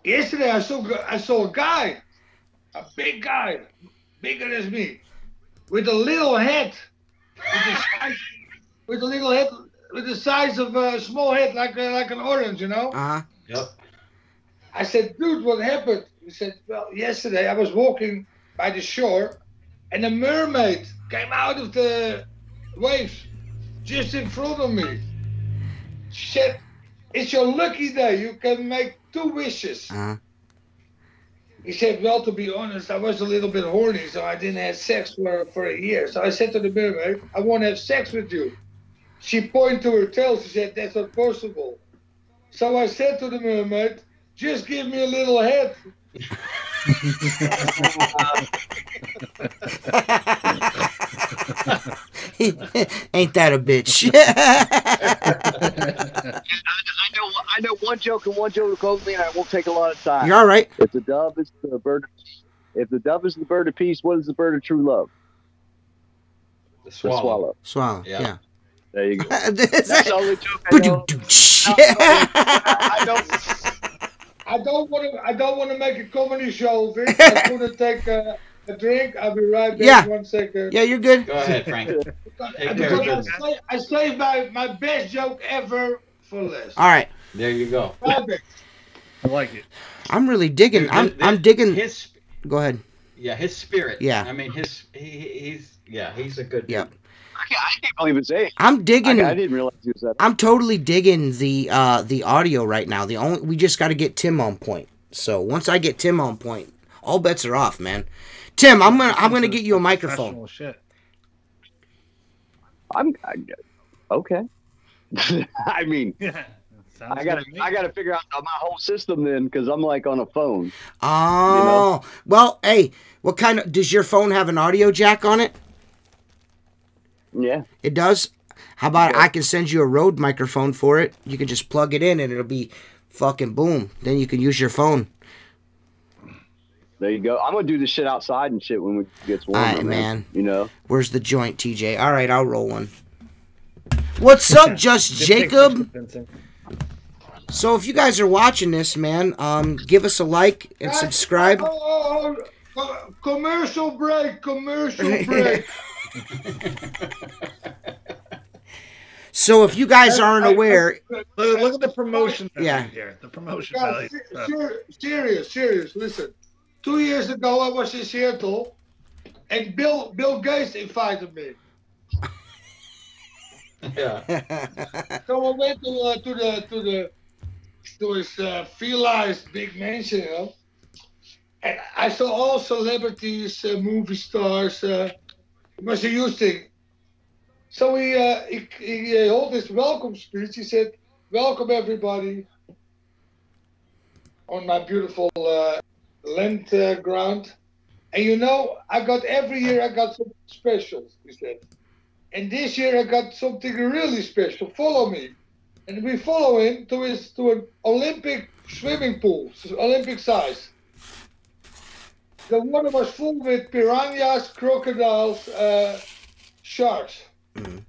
"Yesterday I saw a guy, a big guy, bigger than me, with a little head, with the size of a small head, like an orange, you know." Uh-huh. Yep. I said, "Dude, what happened?" He said, "Well, yesterday I was walking by the shore, and a mermaid came out of the waves, just in front of me. She said, "It's your lucky day. You can make 2 wishes." He said, "Well, to be honest, I was a little bit horny, so I didn't have sex for a year. So I said to the mermaid, I want to have sex with you." She pointed to her tail. She said, "That's not possible." So I said to the mermaid, "Just give me a little head." Ain't that a bitch? I know one joke and one joke only, and I won't take a lot of time. You're all right. If the dove is the bird of peace, what is the bird of true love? The swallow. Swallow. Yeah. Yeah. There you go. That's That's the only joke I know. I don't want to make a comedy show of it. I'm gonna take a drink. I'll be right back. Yeah. 1 second. Yeah, you're good. Go ahead, Frank. Take care of business. I saved my best joke ever for last. All right. There you go. Right back. I like it. I'm really digging. Dude, I'm digging. his. Go ahead. Yeah, his spirit. Yeah. I mean, he's a good. Yeah. Dude. I can't believe it's age. I'm digging. I didn't realize he was that. I'm totally digging the audio right now. We just got to get Tim on point. So once I get Tim on point, all bets are off, man. Tim, I'm gonna get you a microphone. Shit. Okay. I mean, Yeah. I gotta figure out my whole system then, because I'm like on a phone. Oh, well, hey, what kind of does your phone have an audio jack on it? Yeah. It does. How about I can send you a Rode microphone for it? You can just plug it in and it'll be fucking boom. Then you can use your phone. There you go. I'm gonna do this shit outside and shit when it gets warmer, All right, man. You know. Where's the joint, TJ? All right, I'll roll one. What's up, Just Jacob? So if you guys are watching this, man, give us a like and subscribe. Commercial break. Commercial break. So if you guys aren't aware, Look at the promotion value Yeah. here. The promotion Guys, value. serious. Listen, 2 years ago I was in Seattle, and Bill Gates invited me. Yeah. So I went to his felized big mansion, you know, and I saw all celebrities, movie stars. It was a huge thing. So he held this welcome speech. He said, "Welcome everybody on my beautiful land ground." And you know, every year I got something special, he said. And this year I got something really special. Follow me. And we follow him to an Olympic swimming pool, Olympic size. The water was full with piranhas, crocodiles, sharks. Mm.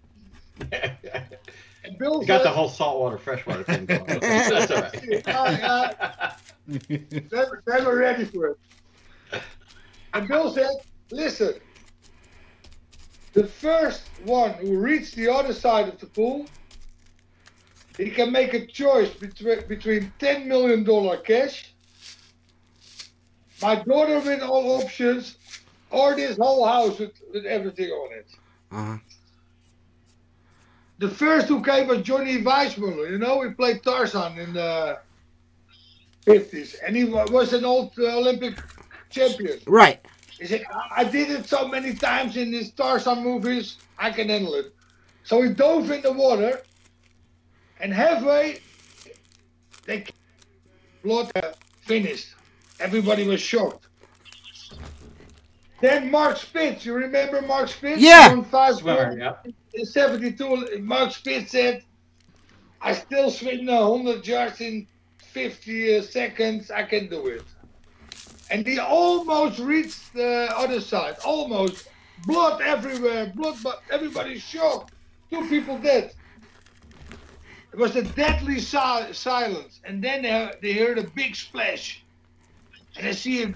And Bill You got said, the whole saltwater, freshwater thing going on. That's all right. they were ready for it. And Bill said, "Listen, the first one who reached the other side of the pool, he can make a choice between $10 million cash, my daughter with all options, or this whole house with everything on it." Uh-huh. The first who came was Johnny Weissmuller. You know, he played Tarzan in the 50s, and he was an old Olympic champion. Right. He said, "I did it so many times in these Tarzan movies, I can handle it." So he dove in the water, and halfway, blood finished. Everybody was shocked. Then Mark Spitz, you remember Mark Spitz? Yeah. He won 5 Swimmer, gold. yeah. In 72, Mark Spitz said, "I still swim 100 yards in 50 seconds. I can do it." And he almost reached the other side. Almost. Blood everywhere. Blood, but everybody's shocked. 2 people dead. It was a deadly silence. And then they heard a big splash. And they see a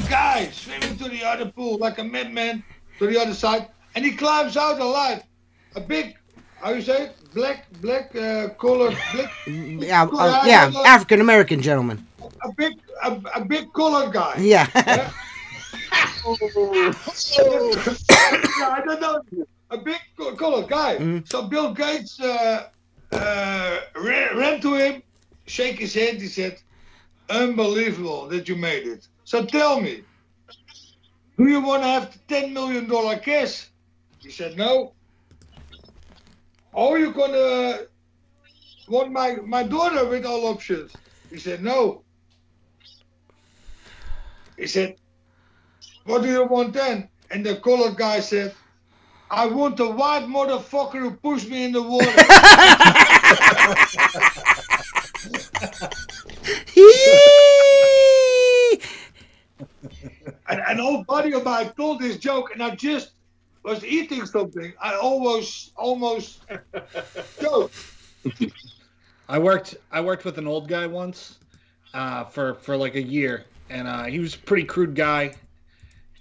guy swimming to the other pool like a madman to the other side. And he climbs out alive. A big, how you say it? Black colored, black. Yeah, African American gentleman. A big colored guy. Yeah. I don't know. a big colored guy. So Bill Gates ran to him, shake his hand. He said, "Unbelievable that you made it. So tell me, do you want to have the $10 million cash?" He said, "No." "Or you gonna want my daughter with all options?" He said, "No." He said, "What do you want then?" And the colored guy said, "I want the white motherfucker who pushed me in the water." And an old buddy of mine told this joke, and I just was eating something. I almost choked. I worked with an old guy once for like a year, and he was a pretty crude guy.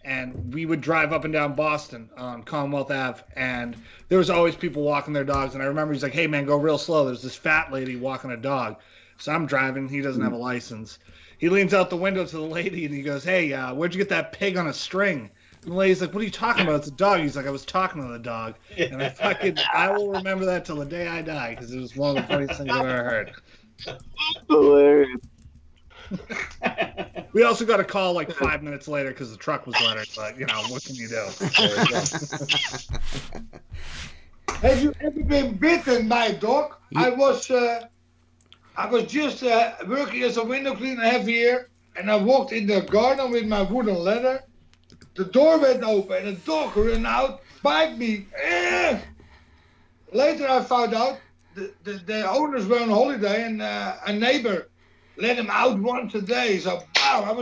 And we would drive up and down Boston on Commonwealth Ave, and there was always people walking their dogs. And I remember he's like, "Hey man, go real slow. There's this fat lady walking a dog." So I'm driving. He doesn't have a license. He leans out the window to the lady and he goes, "Hey, where'd you get that pig on a string?" And the lady's like, "What are you talking about? It's a dog." He's like, "I was talking to the dog." And I will remember that till the day I die because it was one of the funniest things I've ever heard. Hilarious. We also got a call like 5 minutes later because the truck was lettered, but what can you do? Have you ever been bitten by a dog? I was just working as a window cleaner half a year, and I walked in the garden with my wooden ladder. The door went open, and a dog ran out, bite me. Later, I found out the owners were on holiday, and a neighbor let him out once a day. So wow, I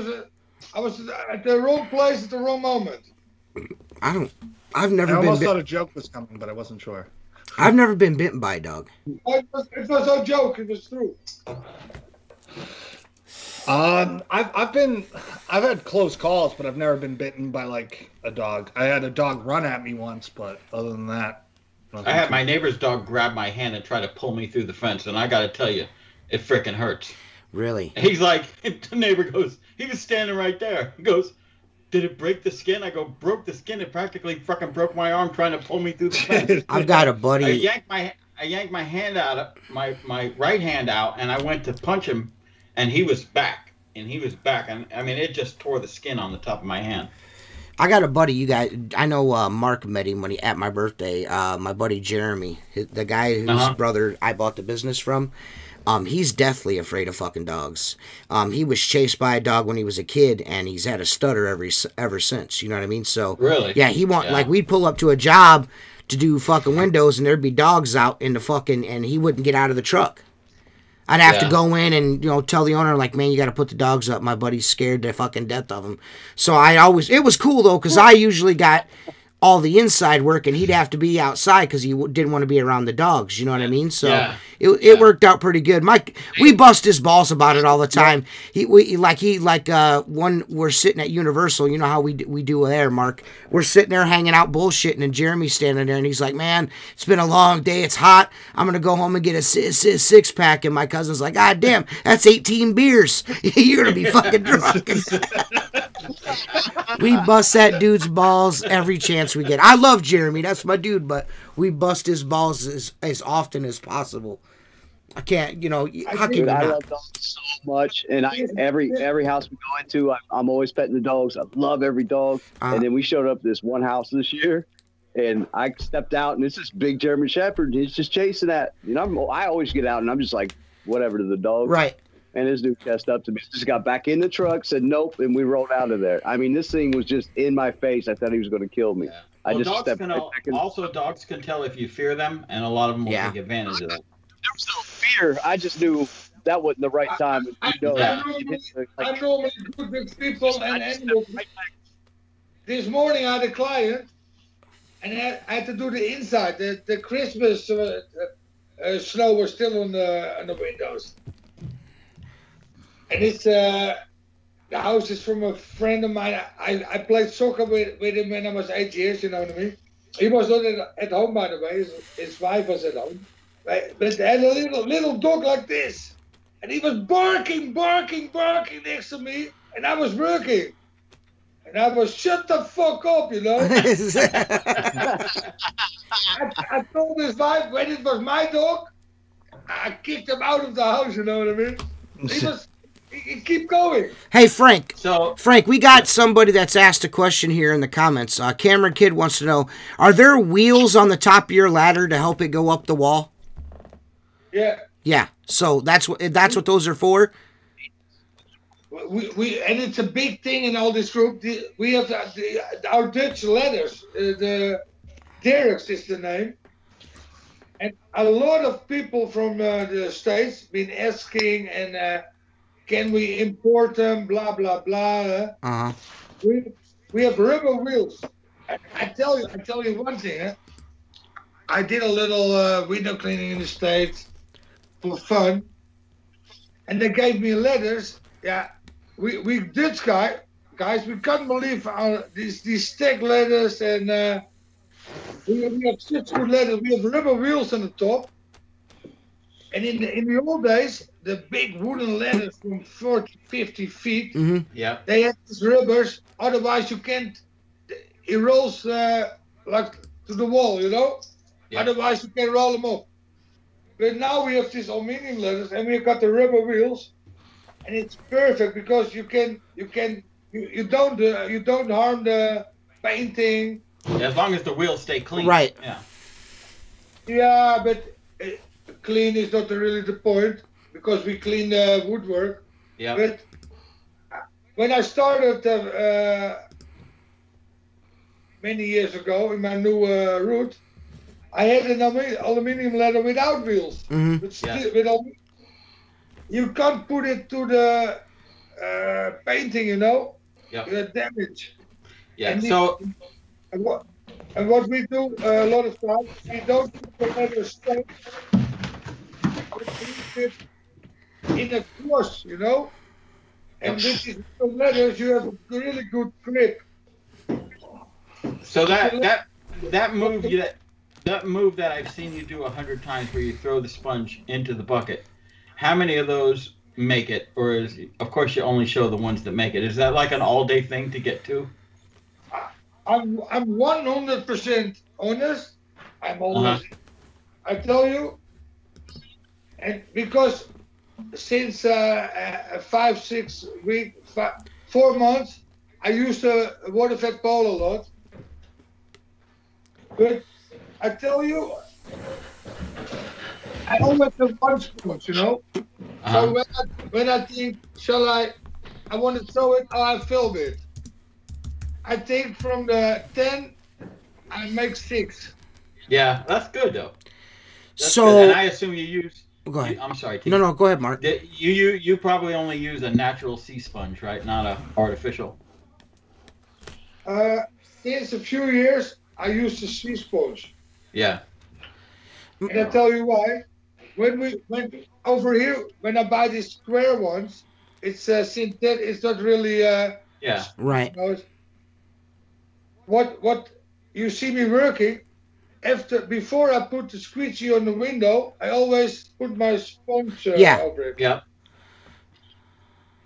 was at the wrong place at the wrong moment. I've I never almost been. thought a joke was coming, but I wasn't sure. I've never been bitten by a dog. It was a joke. It was true. I've had close calls, but I've never been bitten by like a dog. I had a dog run at me once, but other than that, I had my neighbor's dog grab my hand and try to pull me through the fence, and I got to tell you, it freaking hurts. Really? He's like, the neighbor goes, he was standing right there. He goes, "Did it break the skin?" I go, "Broke the skin. It practically fucking broke my arm trying to pull me through the fence." I've got a I buddy. yanked my hand out, my right hand out, and I went to punch him, and he was back. And I mean, it just tore the skin on the top of my hand. I got a buddy. You guys, I know Mark met him at my birthday. My buddy Jeremy, the guy whose brother I bought the business from. He's deathly afraid of fucking dogs. He was chased by a dog when he was a kid, and he's had a stutter ever since. You know what I mean? So really, yeah, like we'd pull up to a job to do fucking windows, and there'd be dogs out in the fucking, and he wouldn't get out of the truck. I'd have to go in and tell the owner, like, "Man, you got to put the dogs up. My buddy's scared to fucking death of them." So it was cool though, because I usually got all the inside work, and he'd have to be outside because he didn't want to be around the dogs. You know what I mean? So it worked out pretty good. We bust his balls about it all the time. When we're sitting at Universal, you know how we do there, Mark. We're sitting there hanging out bullshitting, and Jeremy's standing there, and he's like, "Man, it's been a long day. It's hot. I'm gonna go home and get a six pack." And my cousin's like, "God damn, that's 18 beers. You're gonna be fucking drunk." We bust that dude's balls every chance we get. I love Jeremy, that's my dude, but we bust his balls as often as possible. I can't, how can you not? I love dogs so much, and every house we go into, I'm always petting the dogs. I love every dog. And then we showed up at this one house this year, and I stepped out, and it's this big German Shepherd. He's just chasing that. I always get out, and I'm just like, whatever to the dog. Right. And this dude chest up to me, just got back in the truck, said nope, and we rolled out of there. I mean, this thing was just in my face. I thought he was going to kill me. Yeah. I well, just stepped back. Dogs can tell if you fear them, and a lot of them will take advantage of that. There was no fear. I just knew that wasn't the right time. I normally do with people and animals. This morning I had a client, and I had to do the inside. The Christmas snow was still on the windows. And it's the house is from a friend of mine. I played soccer with him when I was 8 years, you know what I mean? He was not at home, by the way. His wife was at home. But they had a little dog like this. And he was barking next to me. And I was working. And And I was, shut the fuck up, you know. I told his wife when it was my dog, I kicked him out of the house, you know what I mean? He keep going. Hey, Frank. So, Frank, we got somebody that's asked a question here in the comments. Cameron Kidd wants to know, are there wheels on the top of your ladder to help it go up the wall? Yeah. Yeah. So that's what those are for? We and it's a big thing in all this group. We have our Dutch letters. The Dereks is the name. And a lot of people from the States been asking, and can we import them? Blah blah blah. Uh-huh. We have rubber wheels. I tell you one thing. Huh? I did a little window cleaning in the States for fun, and they gave me letters. Yeah, we Dutch guys, we can't believe these stick letters, and we have such good letters. We have rubber wheels on the top. And in the old days, the big wooden ladders from 40, 50 feet, yeah, they had these rubbers. Otherwise, you can't. It rolls like to the wall, you know. Yeah. Otherwise, you can roll them up. But now we have these aluminum ladders, and we've got the rubber wheels, and it's perfect because you don't harm the painting. as long as the wheels stay clean. Right. Yeah. Yeah, but clean is not really the point because we clean the woodwork. Yeah. But when I started many years ago in my new route, I had an aluminium ladder without wheels. Mm-hmm. But still, you can't put it to the painting, you know. Yeah. The damage. Yeah. And what we do a lot of times, we don't put the leather straight. We put it in a cross, you know. And with these leathers, you have a really good grip. So that move that I've seen you do 100 times, where you throw the sponge into the bucket, how many of those make it? Or is, of course, you only show the ones that make it. Is that like an all-day thing to get to? I'm 100% honest. I'm always, I tell you, and because since 4 months, I used a water-fed pole a lot. But I tell you, I always have one sponge, you know. So when I think, I want to throw it, I film it. I think from the 10, I make 6. Yeah, that's good though. That's so, good. And I assume you use. Go ahead. I'm sorry. No, go ahead, Mark. You probably only use a natural sea sponge, right? Not a artificial. Since a few years, I use the sea sponge. Yeah. And I tell you why. When over here, when I buy these square ones, it's synthetic. It's not really. Yeah. Right. You know, what you see me working before I put the squeegee on the window, I always put my sponge over it. Yeah.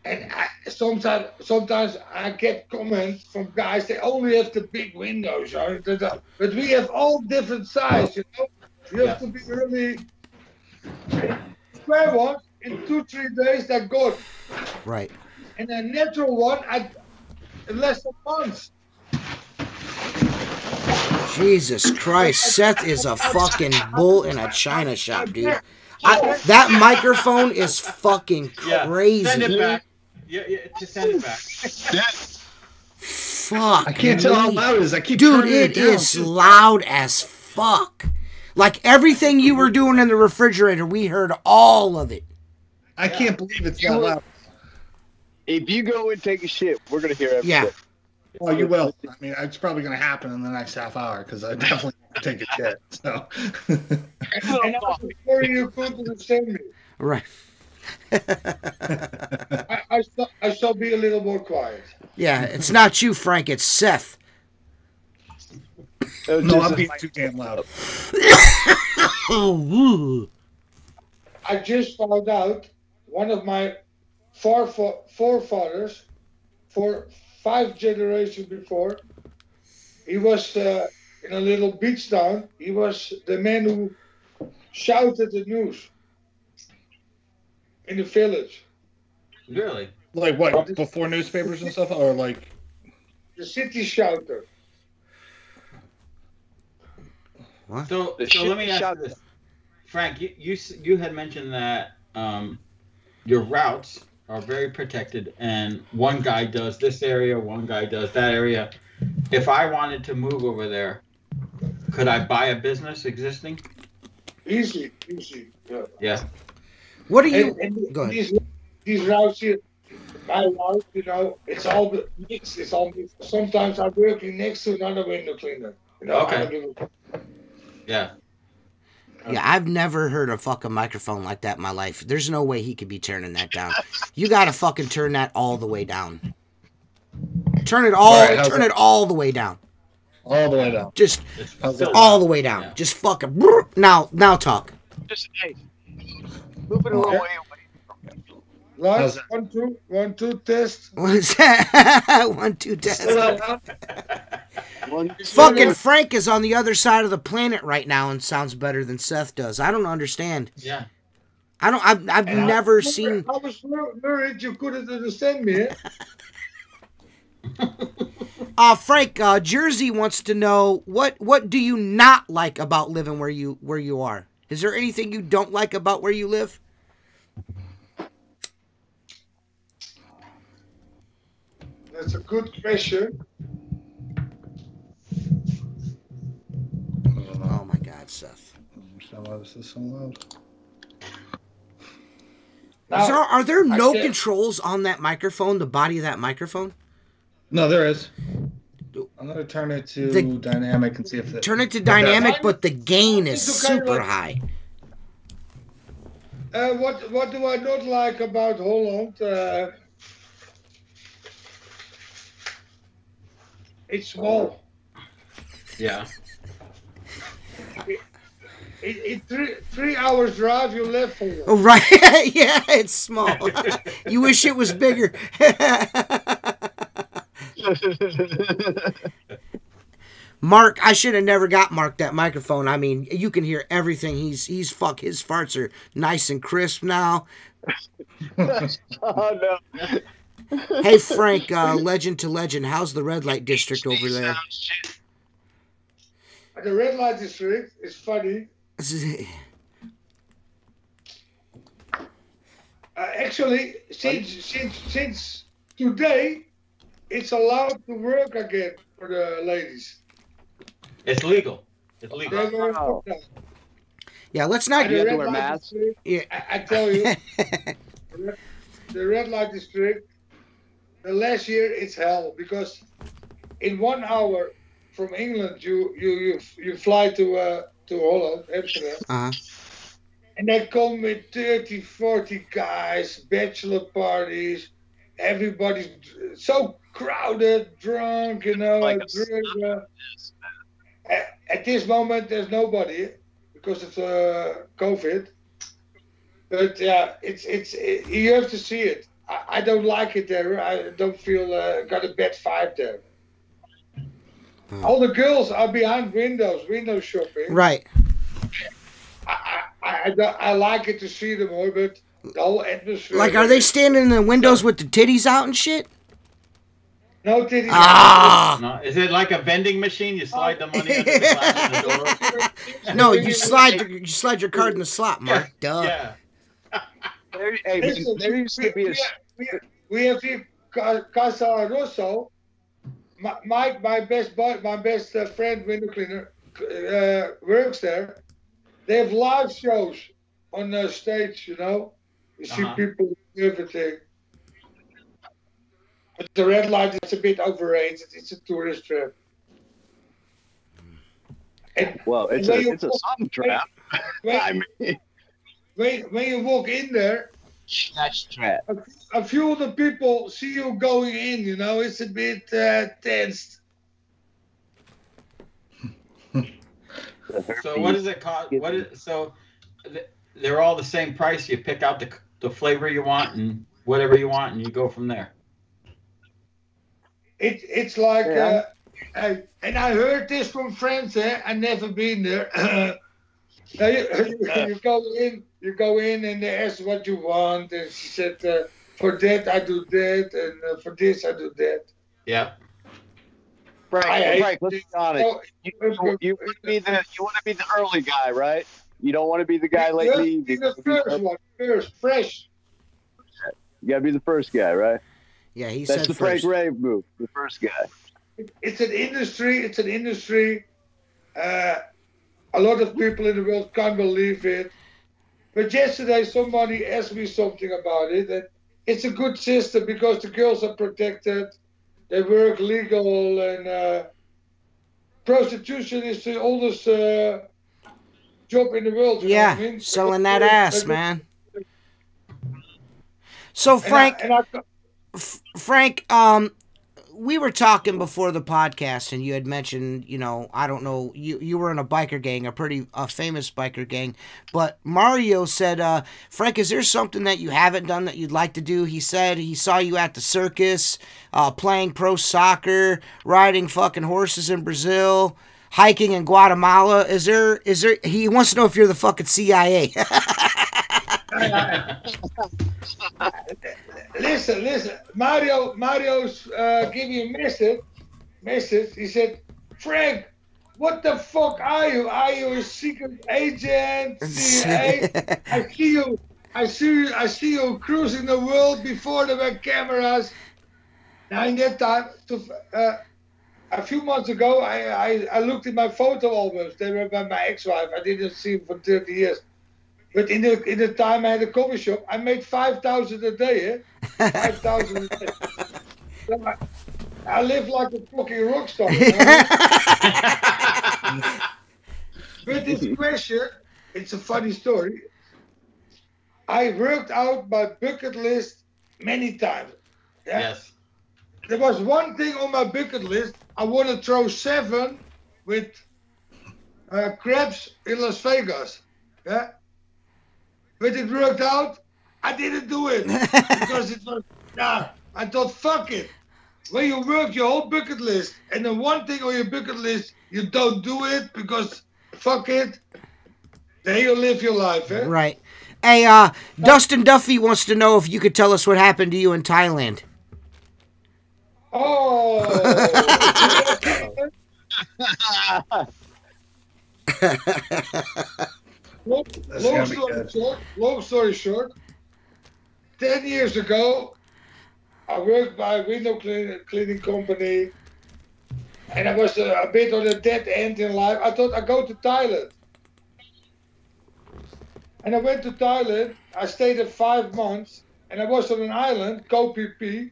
And sometimes I get comments from guys, they only have the big windows, but we have all different sizes, you know. You have to be really square ones in 2-3 days they're good. Right. And a natural one in less than months. Jesus Christ, Seth is a fucking bull in a china shop, dude. That microphone is fucking crazy. Send it back. Yeah, just send it back. Fuck. I can't tell how loud it is. I keep Dude, turning it it down. is loud as fuck. Like everything you were doing in the refrigerator, we heard all of it. I can't believe it's that loud. If you go and take a shit, we're gonna hear everything. Yeah. Well, you will. I mean, it's probably going to happen in the next half hour because I definitely take a shit. So. And before you come to send me, Right. I shall be a little more quiet. Yeah, it's not you, Frank. It's Seth. No, I'm being too damn loud. I just found out one of my forefathers, five generations before. He was in a little beach town. He was the man who shouted the news in the village. Really? Like what? Before newspapers and stuff, or like the city shouter. What? So let me ask you this, Frank. You had mentioned that your routes are very protected, and one guy does this area, one guy does that area. If I wanted to move over there, could I buy a business existing? Easy. Yeah. Yeah. What are you? And Go ahead. These routes here, my route, you know, it's all mixed. It's all mixed. Sometimes I'm working next to another window cleaner. You know, Okay. Yeah. Yeah, I've never heard a fucking microphone like that in my life. There's no way he could be turning that down. You gotta fucking turn that all the way down. Turn it all the way down. all the way down. Just all the way down. Yeah. Just fucking now talk. Just hey, move it a little way away. Last 1 2 test. What's that? 1 2 test. Fucking Frank is on the other side of the planet right now and sounds better than Seth does. I don't understand. Yeah. I've never seen. I was worried you couldn't understand me. Frank, Jersey wants to know what do you not like about living where you are? Is there anything you don't like about where you live? That's a good question. Oh my God, Seth. Is this so loud? Are there no controls on that microphone, the body of that microphone? No, there is. I'm going to turn it to dynamic and see if it... Turn it to dynamic, but the gain is super high. What do I not like about Holland? It's small. Yeah. In 3 hours drive, you left for Oh, right. Yeah, it's small. You wish it was bigger. Mark, I should have never got Mark that microphone. I mean, you can hear everything. His farts are nice and crisp now. Oh no. Hey Frank, legend to legend, how's the red light district over there? The red light district is funny. Actually, since today, it's allowed to work again for the ladies. It's legal. It's legal. Yeah, let's not. You have to wear masks. Yeah, I tell you, the red light district. The last year it's hell because in 1 hour from England you fly to Holland, Amsterdam, and they come with 30, 40 guys, bachelor parties, everybody's so crowded, drunk, you know. Like at this moment there's nobody because of COVID, but yeah, it's you have to see it. I don't like it there. I don't feel got a bad vibe there. All the girls are behind window shopping. Right. I like it to see them more, but the whole atmosphere. Like, are they standing in the windows with the titties out and shit? No titties. No, is it like a vending machine? You slide the money under the glass in the door? No, you slide your card in the slot, Mark. Duh. Yeah. There used to be we have here Casa Rosso. My best friend, window cleaner, works there. They have live shows on the stage, you know. You see people do everything. But the red light is a bit overrated. It's a tourist trap. And it's a sun trap. I mean, when you walk in there, that's trap. A few of the people see you going in. You know, it's a bit tense. So what does it cost? They're all the same price. You pick out the flavor you want and whatever you want, and you go from there. It's like, Yeah. and I heard this from friends. I never been there. Now you go in, and they ask what you want, and she said, for that I do that, and for this I do that. Yep. Frank, let's be honest. Oh, You want to be the early guy, right? You don't want to be the guy late just leave. be the first one, first, fresh. You got to be the first guy, right? Yeah, he That's said the first. Frank Rave move. The first guy. It's an industry. It's an industry. A lot of people in the world can't believe it. But yesterday, somebody asked me something about it, and it's a good system because the girls are protected. They work legal, and prostitution is the oldest job in the world. You know Yeah, what I mean? selling that ass, man. So Frank, Frank, we were talking before the podcast, and you had mentioned, I don't know, you were in a biker gang, a famous biker gang, but Mario said, Frank, is there something that you haven't done that you'd like to do? He said he saw you at the circus, playing pro soccer, riding fucking horses in Brazil, hiking in Guatemala. Is there? He wants to know if you're the fucking CIA. Listen. Mario's gave me a message. He said, Frank, what the fuck are you? Are you a secret agent? CIA? I see you cruising the world before there were cameras. Now in that time, a few months ago, I looked in my photo albums. They were by my ex-wife. I didn't see them for 30 years. But in the time I had a coffee shop, I made 5,000 a day. 5,000 a day. So I live like a fucking rock star. You know? But this question, it's a funny story. I worked out my bucket list many times. Yeah? Yes. There was one thing on my bucket list. I want to throw 7 with crabs in Las Vegas. Yeah. But it worked out. I didn't do it because it was. I thought, fuck it. When you work your whole bucket list, and then one thing on your bucket list you don't do it because fuck it. Then you live your life, eh? Right. Hey, Dustin Duffy wants to know if you could tell us what happened to you in Thailand. Oh. Long story short, 10 years ago, I worked by a window cleaning company, and I was a bit on a dead end in life. I thought I'd go to Thailand. And I went to Thailand. I stayed there 5 months, and I was on an island, Koh Phi Phi.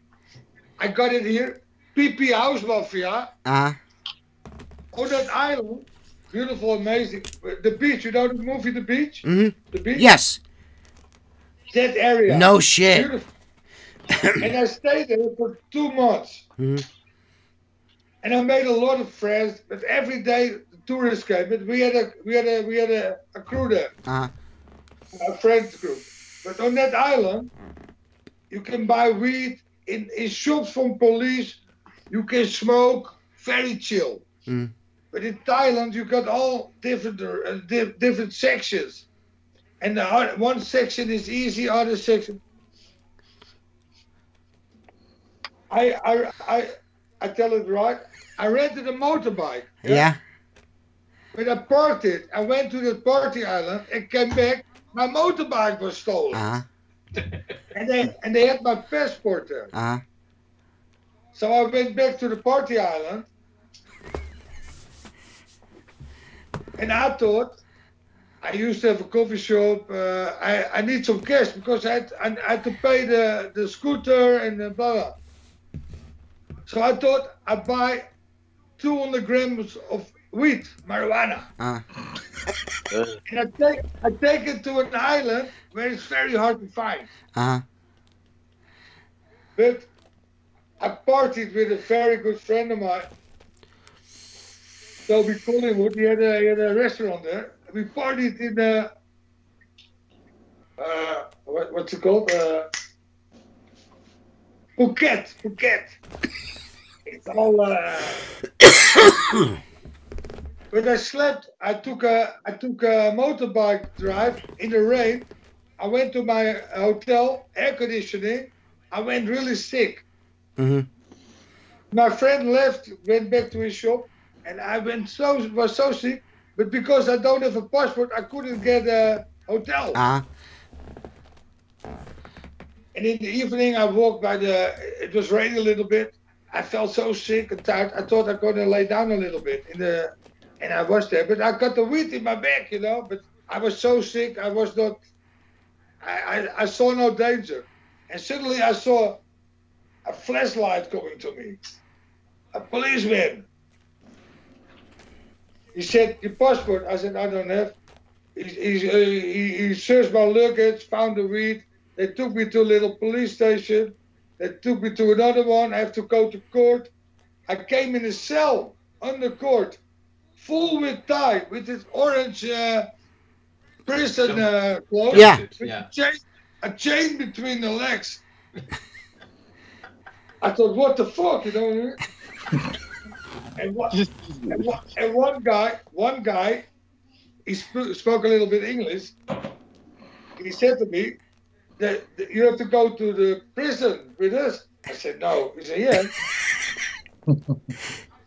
I got it here, Phi Phi House Mafia. Uh-huh. On that island, beautiful, amazing. The beach, you know the movie The Beach? Mm-hmm. The beach? Yes. That area. No shit. Beautiful. And I stayed there for 2 months. Mm-hmm. And I made a lot of friends, but every day the tourists came. But we had a crew there. Uh-huh. A friends group. But on that island, you can buy weed in shops from police. You can smoke, very chill. Mm. But in Thailand, you got all different sections, and one section is easy, other section. I tell it right. I rented a motorbike. Yeah. But I parked it. I went to the party island and came back. My motorbike was stolen. Uh-huh. And they had my passport there. Uh-huh. So I went back to the party island. And I thought, I used to have a coffee shop. I need some cash because I had to pay the scooter and blah, blah. So I thought I'd buy 200 grams of weed, marijuana. And I take it to an island where it's very hard to find. Uh-huh. But I partied with a very good friend of mine. So we called him. He had a restaurant there. We partied in what's it called? Phuket. So, when I slept, I took a motorbike drive in the rain. I went to my hotel, air conditioning. I went really sick. Mm-hmm. My friend left, went back to his shop, and I was so sick. But because I don't have a passport, I couldn't get a hotel. And in the evening, I walked by it was raining a little bit. I felt so sick and tired. I thought I was going to lay down a little bit and I was there. But I got the weed in my back, you know. But I was so sick, I was not, I saw no danger. And suddenly I saw a flashlight coming to me. A policeman. He said, your passport? I said, I don't have. He searched my luggage, found the weed. They took me to a little police station. They took me to another one. I have to go to court. I came in a cell under court, full with tie, with this orange prison clothes. Yeah. With a chain between the legs. I thought, what the fuck, you know? And one guy, he spoke a little bit English. He said to me, that you have to go to the prison with us. I said, no. He said, yeah.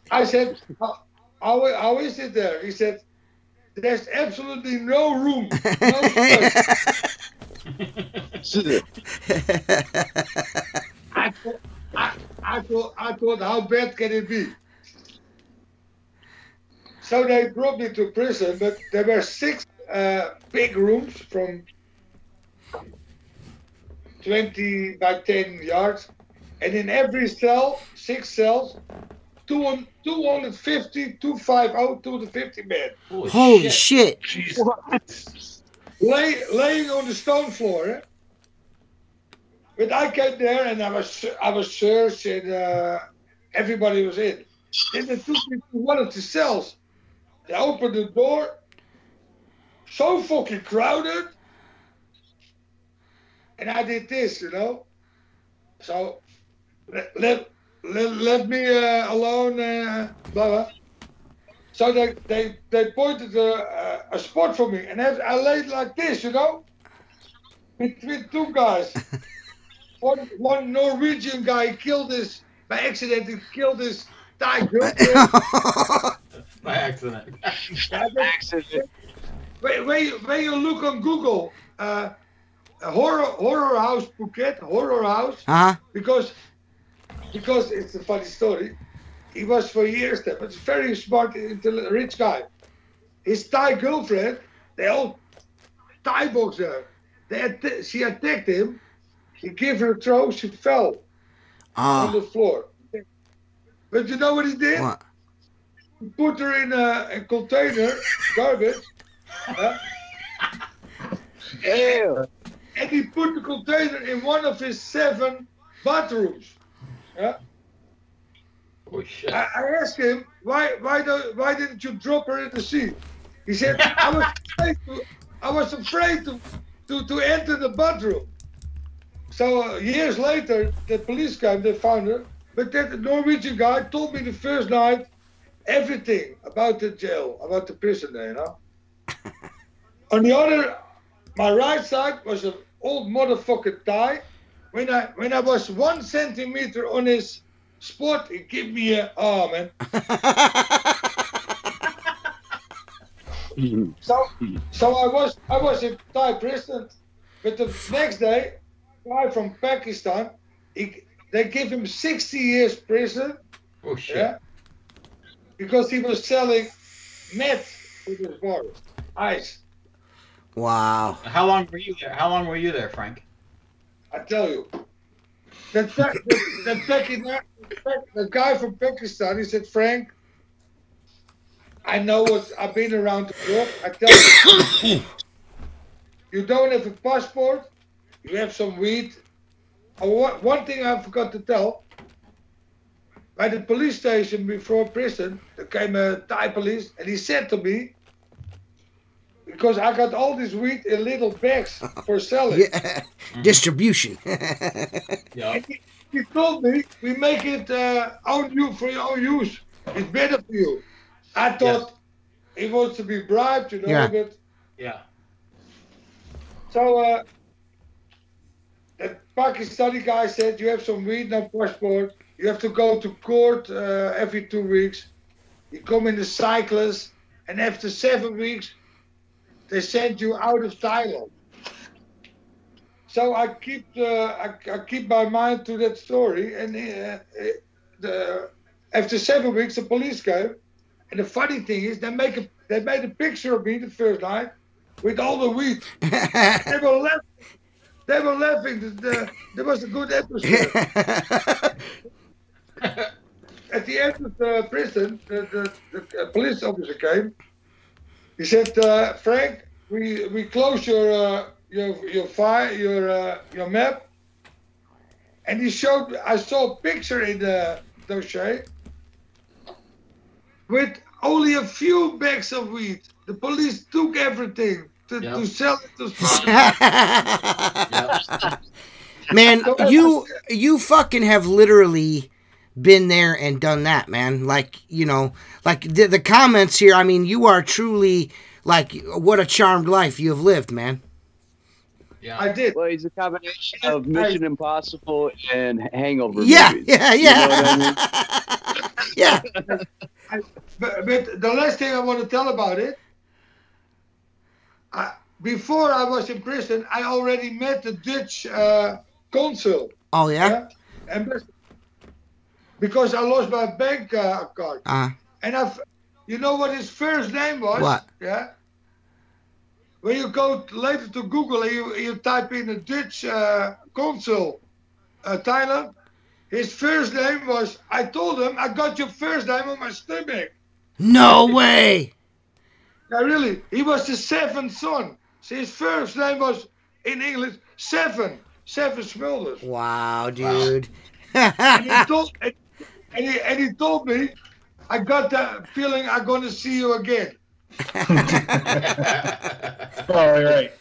I said, how is it there? He said, there's absolutely no room, no space. I thought, how bad can it be? So they brought me to prison, but there were 6 big rooms from 20 by 10 yards, and in every cell, 6 cells, 250, 250 men. Holy shit. Laying on the stone floor. Eh? But I came there and I was searched and everybody was in. Then they took me to one of the cells. They opened the door, so fucking crowded. And I did this, you know. So let me alone, blah blah. So they pointed a spot for me, and I laid like this, you know, between 2 guys. one Norwegian guy killed this by accident. He killed this Thai girlfriend. By accident. When you look on Google. Horror house Phuket, horror house. Because it's a funny story. He was for years there, but he's very smart, rich guy. His Thai girlfriend, they all Thai box there. She attacked him. He gave her a throw. She fell on the floor. But you know what he did? What? He put her in a container, garbage. And he put the container in one of his 7 bathrooms. Yeah. Oh shit! I asked him why didn't you drop her in the sea? He said I was afraid to enter the bathroom. So years later, the police came, they found her. But that Norwegian guy told me the first night everything about the jail, about the prison there, you know. On the other. My right side was an old motherfucking Thai. When I was 1 centimeter on his spot, he gave me a man. So I was in Thai prison, but the next day, a guy from Pakistan, they gave him 60 years prison. Oh shit! Yeah, because he was selling meth with his bar, ice. Wow. How long were you there? How long were you there, Frank? I tell you, the guy from Pakistan, he said, Frank, I know what I've been around the block. I tell you, you don't have a passport, you have some weed. One thing I forgot to tell, by the police station before prison, there came a Thai police, and he said to me, because I got all this weed in little bags for selling. Yeah. Distribution. Yeah. he told me we make it for your own use. It's better for you. I thought he wants to be bribed, you know. Yeah. But Yeah. so the Pakistani guy said, you have some weed, no passport. You have to go to court every 2 weeks. You come in the cyclist, and after 7 weeks, they send you out of Thailand. So I keep my mind to that story, and after 7 weeks, the police came, and the funny thing is, they made a picture of me the first night with all the weed. They were laughing. They were laughing. There was a good episode. At the end of the prison, the police officer came. He said, "Frank, we close your file, your map." And I saw a picture in the dossier with only a few bags of weed. The police took everything to sell it to Man, you fucking have literally been there and done that, man. Like, you know, like the comments here, I mean, you are truly, like, what a charmed life you have lived, man. Yeah, I did. Well, he's a combination of Mission Impossible and Hangover movies. Yeah. You know what I mean? Yeah. But the last thing I want to tell about it, before I was in prison, I already met the Dutch consul. Oh, yeah? Because I lost my bank card. And you know what his first name was? What? Yeah. When you go later to Google and you type in a Dutch consul, Thailand, his first name was, I told him, I got your first name on my stomach. No way. Yeah, really. He was the seventh son. So his first name was, in English, Seven Smulders. Wow, dude. And he told me, I got that feeling I'm going to see you again. All right.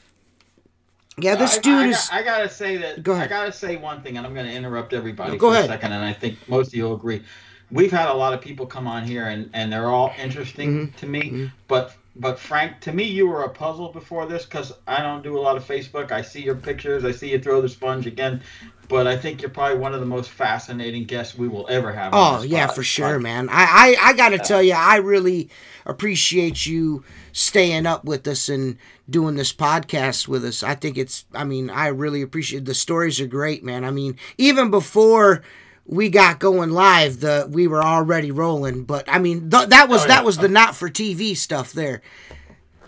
Yeah, this dude is. I gotta say that. Go ahead. I gotta say one thing, and I'm gonna interrupt everybody Go for ahead. a second, and I think most of you will agree. We've had a lot of people come on here, and they're all interesting to me. But Frank, to me, you were a puzzle before this, because I don't do a lot of Facebook. I see your pictures. I see you throw the sponge again. But I think you're probably one of the most fascinating guests we will ever have. Oh, yeah, for sure, man. I got to tell you, I really appreciate you staying up with us and doing this podcast with us. I think I really appreciate the stories are great, man. I mean, even before we got going live, we were already rolling. But, I mean, that was the not for TV stuff there.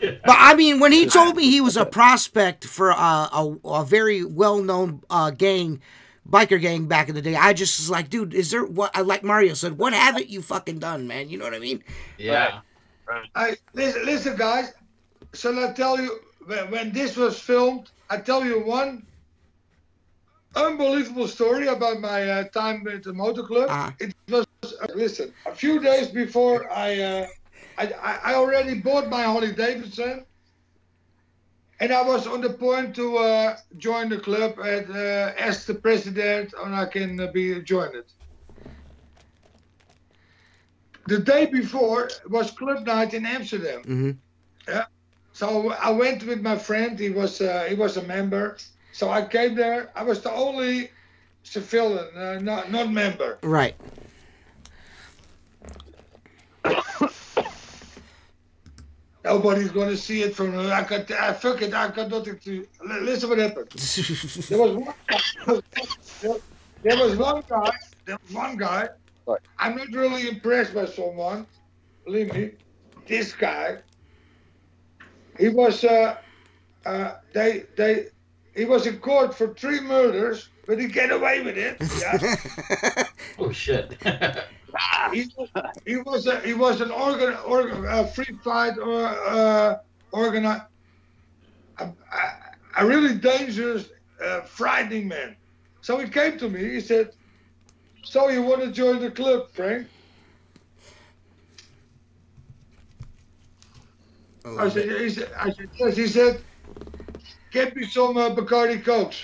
But, I mean, when he told me he was a prospect for a very well-known biker gang back in the day, I just was like, dude, is there what? Like Mario said, what haven't you fucking done, man? You know what I mean? Yeah. Listen, guys. Shall I tell you, when this was filmed, I tell you one unbelievable story about my time at the motor club. It was, listen, a few days before I already bought my Harley Davidson, and I was on the point to join the club and ask the president and I can be joined it. The day before was club night in Amsterdam. Yeah, so I went with my friend. He was a member. So I came there. I was the only civilian, not member. Right. Nobody's going to see it from. I got nothing to. Listen what happened. There was one guy. I'm not really impressed by someone. Believe me, this guy. He was he was in court for 3 murders, but he get away with it. Yeah. Oh shit. He was an free fight organizer, a really dangerous, frightening man. So he came to me. He said, "So you want to join the club, Frank?" I said, yes. He said, "Get me some Bacardi Cokes."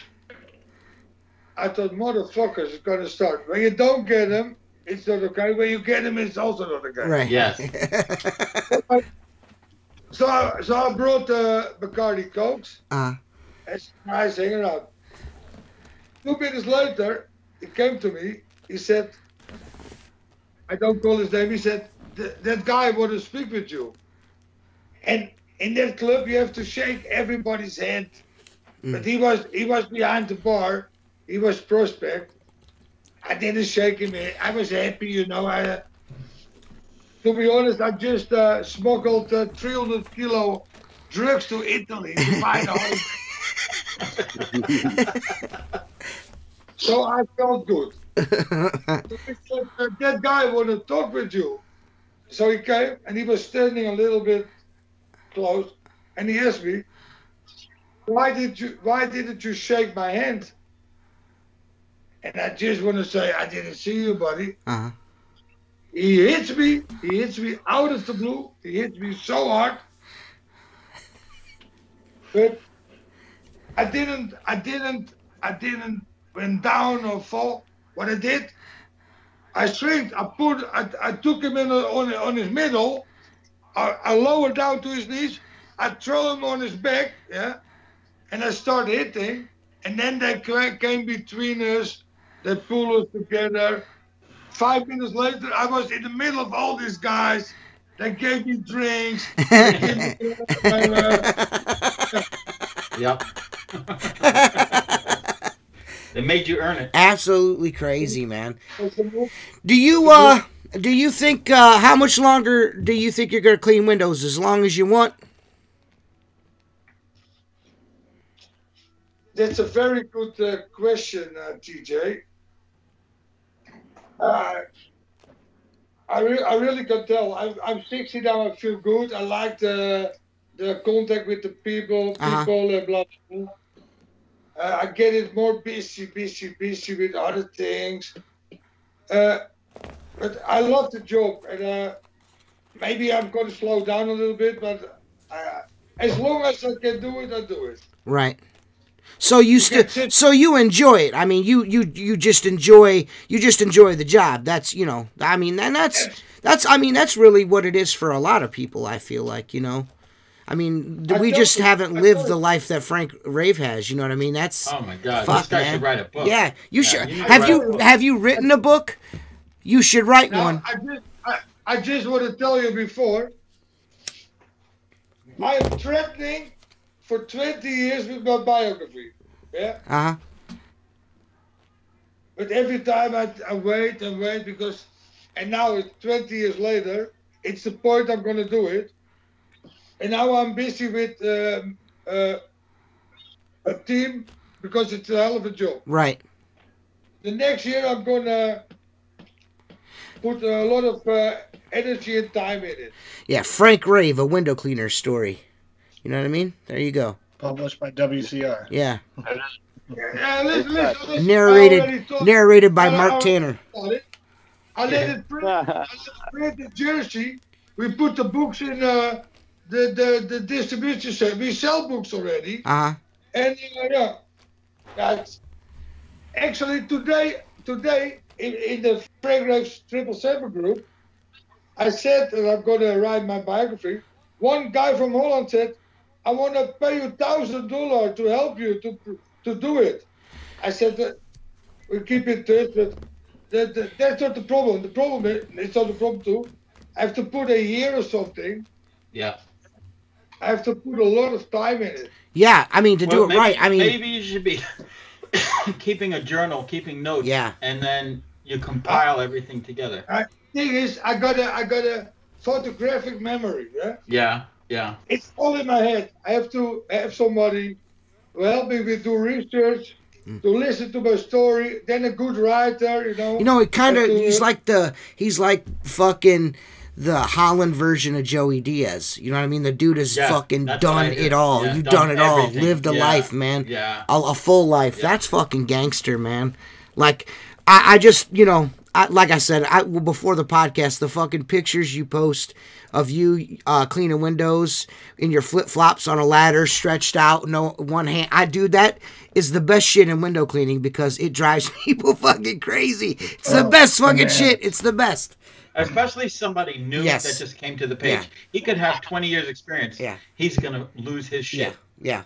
I thought, motherfuckers, it's gonna start. When you don't get him, it's not okay. When you get him, it's also not okay. Right. Yes. So I brought the Bacardi Cokes. It's nice hanging out. 2 minutes later, he came to me. He said, I don't call his name. He said, that guy want to speak with you. And in that club, you have to shake everybody's hand. But he was behind the bar. He was prospect. I didn't shake him. I was happy, you know. To be honest, I just smuggled 300 kilo drugs to Italy to buy the whole. So I felt good. So he said, that guy want to talk with you. So he came and he was standing a little bit close, and he asked me, why didn't you shake my hand? And I just want to say, I didn't see you, buddy. He hits me out of the blue. He hits me so hard. But I didn't went down or fall. What I did, I took him in on his middle. I lowered down to his knees. I throw him on his back, yeah, and I started hitting. And then they came between us. They pulled us together. 5 minutes later, I was in the middle of all these guys. They gave me drinks. They gave me Yep. They made you earn it. Absolutely crazy, man. Do you think how much longer do you think you're gonna clean windows? As long as you want? That's a very good question, TJ. I really can tell. I'm 60 now. I feel good. I like the contact with the people, blah, blah, blah. I get it more busy with other things. But I love the job. And maybe I'm going to slow down a little bit, but as long as I can do it, I do it. Right. So you enjoy it. I mean, you just enjoy the job. That's, you know, I mean, and that's really what it is for a lot of people. I feel like, you know, I mean, we just haven't lived the life that Frank Rave has. You know what I mean? That's, oh my God, fuck, this guy man. should write a book. Yeah, you should. You Have you written a book? You should write one. I just want to tell you before. I am threatening for 20 years with my biography. Yeah. But every time I wait and wait because, and now it's 20 years later, it's the point I'm going to do it. And now I'm busy with a team because it's a hell of a job. Right. The next year I'm going to put a lot of energy and time in it. Yeah, Frank Rave, a window cleaner story. You know what I mean? There you go. Published by WCR. Yeah. Listen, narrated by Mark Tanner. I let it print in Jersey. We put the books in the distribution center. We sell books already. And yeah, that's actually today in the Frank Rave 777 group, I said that I'm going to write my biography. One guy from Holland said, I want to pay you $1,000 to help you to do it. I said that we keep in touch, but that's not the problem. The problem is, it's not the problem too. I have to put a year or something. Yeah. I have to put a lot of time in it. Yeah, I mean, to do it right. I mean, maybe you should be keeping a journal, keeping notes. Yeah. And then you compile everything together. The thing is, I got a photographic memory. Yeah. Yeah. Yeah. It's all in my head. I have to have somebody to help me with do research, to listen to my story. Then a good writer, you know. You know, it kind of he's like fucking the Holland version of Joey Diaz. You know what I mean? The dude has fucking done it all. Yeah, You've done it all. Lived a life, man. Yeah. A full life. Yeah. That's fucking gangster, man. Like, I just, you know, like I said, before the podcast, the fucking pictures you post of you cleaning windows in your flip-flops on a ladder, stretched out, no one hand. That is the best shit in window cleaning because it drives people fucking crazy. It's the best fucking shit. It's the best. Especially somebody new that just came to the page. Yeah. He could have 20 years experience. Yeah. He's gonna lose his shit. Yeah.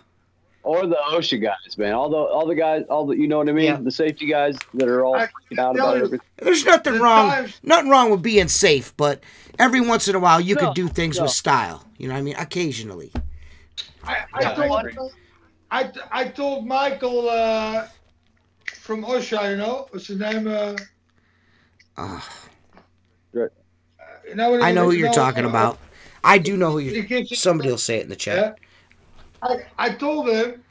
Or the OSHA guys, man. All the guys, you know what I mean? Yeah. The safety guys that are all freaking out about everything. There's nothing wrong with being safe, but every once in a while you could do things with style. You know what I mean? Occasionally. I told Michael from OSHA, you know, what's his name? I know who you're talking about. I do know who you're. Somebody will say it in the chat. I told him,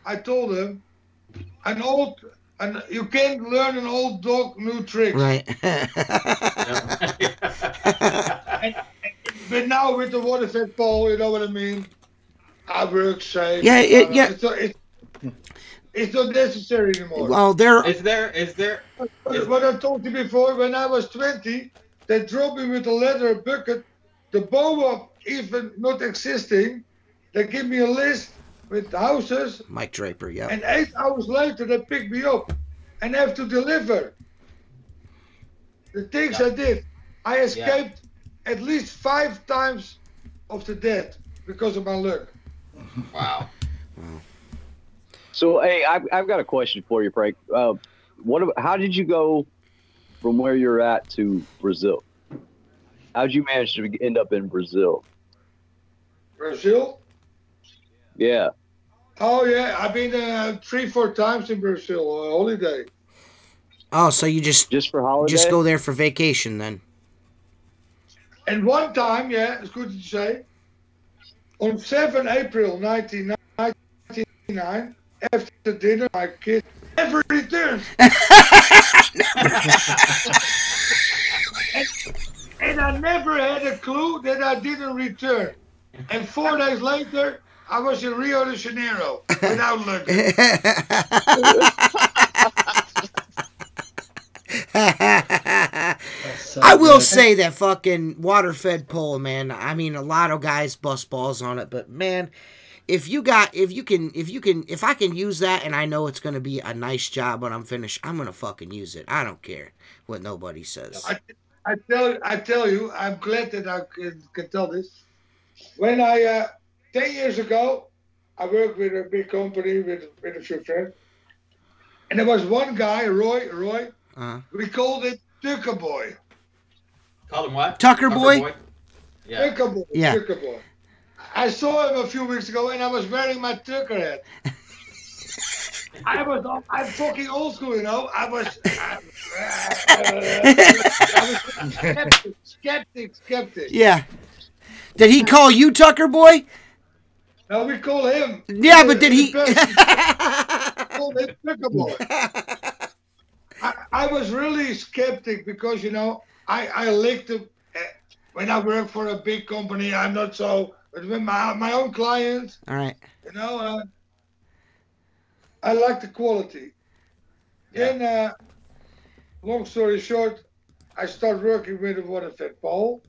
you can't learn an old dog new tricks. Right. But now with the water fed pole, you know what I mean? I work safe. Yeah. It's not necessary anymore. Well, Is there? What I told you before, when I was 20, they dropped me with a leather bucket, the boa even not existing. They give me a list with houses. Mike Draper, yeah. And 8 hours later, they pick me up and have to deliver. The things I did, I escaped at least 5 times of the death because of my luck. Wow. So, hey, I've got a question for you, Frank. How did you go from where you're at to Brazil? How did you manage to end up in Brazil? Brazil? Yeah. Oh, yeah. I've been 3-4 times in Brazil on a holiday. Oh, so you just for holiday? Just go there for vacation then? And one time, it's good to say, on 7 April 1999, after dinner, my kid never returned. and I never had a clue that I didn't return. And 4 days later, I was in Rio de Janeiro without luggage. I will say that fucking water-fed pole, man. I mean, a lot of guys bust balls on it, but man, if I can use that, and I know it's gonna be a nice job when I'm finished, I'm gonna fucking use it. I don't care what nobody says. I tell you, I'm glad that I can tell this. When 10 years ago, I worked with a big company with a few friends, and there was one guy, Roy. We called it Tucker Boy. Call him what? Tucker Boy? Yeah. Tucker Boy. Yeah. Tucker Boy. I saw him a few weeks ago, and I was wearing my Tucker hat. I'm fucking old school, you know. I was skeptic. Yeah. Did he call you Tucker Boy? No, we call him. Yeah, but did he? Call him Tucker Boy. I was really skeptic because, you know, I like to, when I work for a big company, I'm not so, but with my own clients, All right. you know, I like the quality. Yeah. Then, long story short, I started working with a water-fed pole,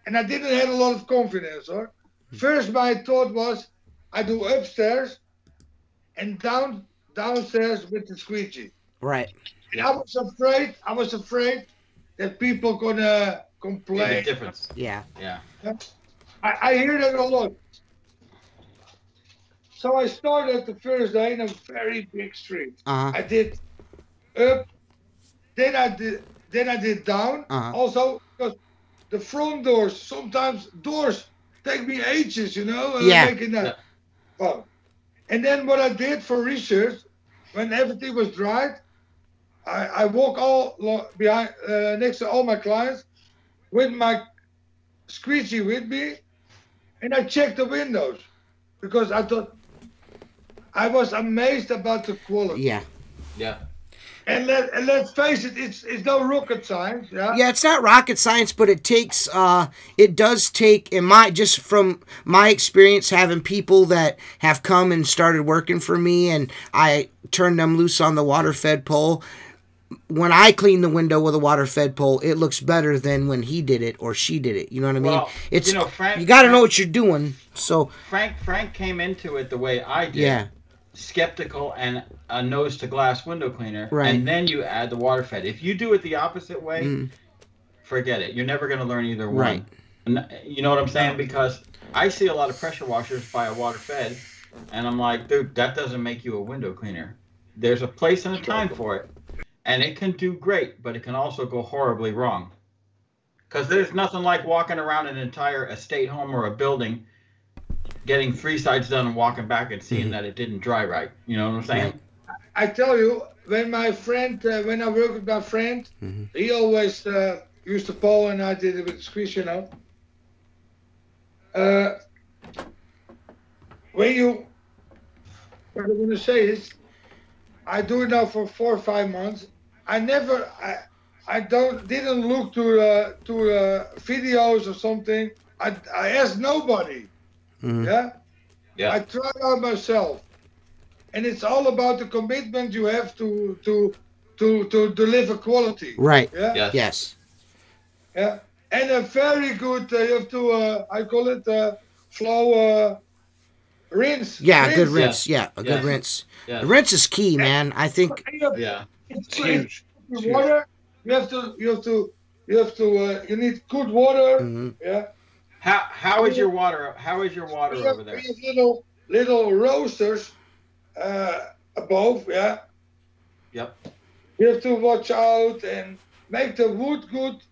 and I didn't have a lot of confidence, or first my thought was, I do upstairs and downstairs with the squeegee. Right. And I was afraid that people gonna complain. The difference. Yeah. Yeah. I hear that a lot. So I started the first day in a very big street. Uh-huh. I did up, then I did down. Uh-huh. Also, because the front doors, sometimes doors take me ages, you know. Making that. Well, and then what I did for research, when everything was dried, I walk behind next to all my clients with my squeegee with me, and I checked the windows because I thought I was amazed about the quality. Yeah. Yeah. And let's face it, it's no rocket science. Yeah. Yeah, it's not rocket science, but it does take, just from my experience, having people that have come and started working for me, and I turned them loose on the water-fed pole. when I clean the window with a water-fed pole, it looks better than when he did it or she did it. You know what I mean? Well, It's Frank, you got to know what you're doing. So Frank came into it the way I did. yeah, Skeptical and a nose to glass window cleaner, right. And then you add the water fed. If you do it the opposite way, forget it. You're never going to learn either one. Right. You know what I'm saying? Because I see a lot of pressure washers by a water fed, and I'm like, dude, that doesn't make you a window cleaner. There's a place and a time for it, and it can do great, but it can also go horribly wrong. Because there's nothing like walking around an entire estate home or a building, getting 3 sides done and walking back and seeing that it didn't dry right. You know what I'm saying? I tell you, when I worked with my friend, he always used the pole, and I did it with the squeeze, you know. What I'm going to say is, I do it now for 4 or 5 months. I didn't look to videos or something. I asked nobody. Yeah. I tried out myself, and it's all about the commitment you have to deliver quality. Right. Yeah. Yes. Yeah. And a very good. You have to. I call it flow rinse. Yeah, rinse. a good rinse. Yeah. Yeah, a good rinse. Yeah. The rinse is key, man. I think. Yeah. It's huge. Water. You need good water. Yeah. How is your water? How is your water over there? We have little roasters above. Yeah. Yep. You have to watch out and make the wood good,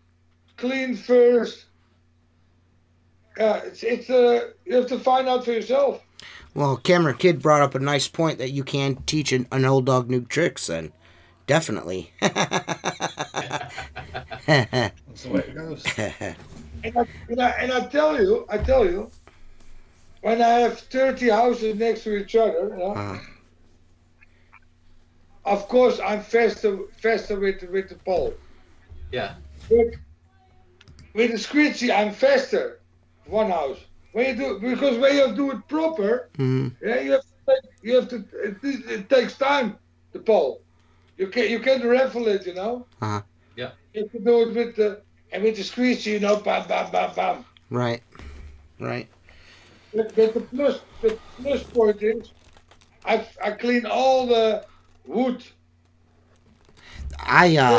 clean first. Yeah, you have to find out for yourself. Well, Cameron Kidd brought up a nice point that you can teach an old dog new tricks, and definitely. That's the way it goes. And I tell you, when I have 30 houses next to each other, you know, of course I'm faster with the pole. Yeah. But with the squeegee, I'm faster. One house. When you do it proper, yeah, it takes time. The pole, you can raffle it, you know. Yeah. You have to do it with the squeegee, you know, bam, bam, bam, bam. Right. But the plus point is, I clean all the wood. I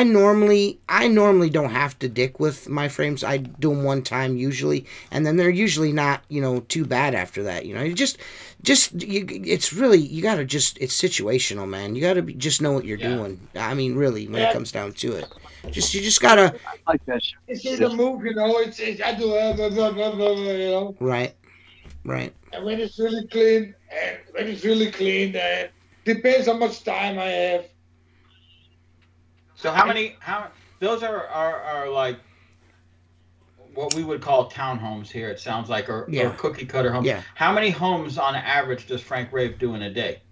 normally don't have to dick with my frames. I do them one time usually, and then they're usually not, too bad after that. It's really, you gotta it's situational, man. You gotta just know what you're doing. I mean, really, when it comes down to it, you just gotta. I like that shit. It's in the move, you know. I do blah, blah, blah, you know. Right. And when it's really clean, depends how much time I have. So those are like what we would call townhomes here, it sounds like, or cookie cutter homes. Yeah. How many homes on average does Frank Rave do in a day?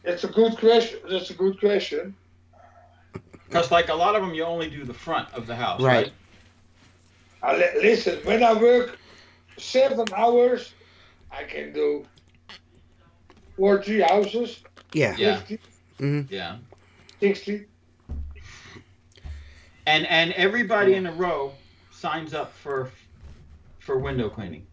That's a good question. Because like a lot of them, you only do the front of the house, right? Listen, when I work 7 hours, I can do 4 or 3 houses. Yeah. 50, Yeah. 60. And everybody in a row signs up for window cleaning.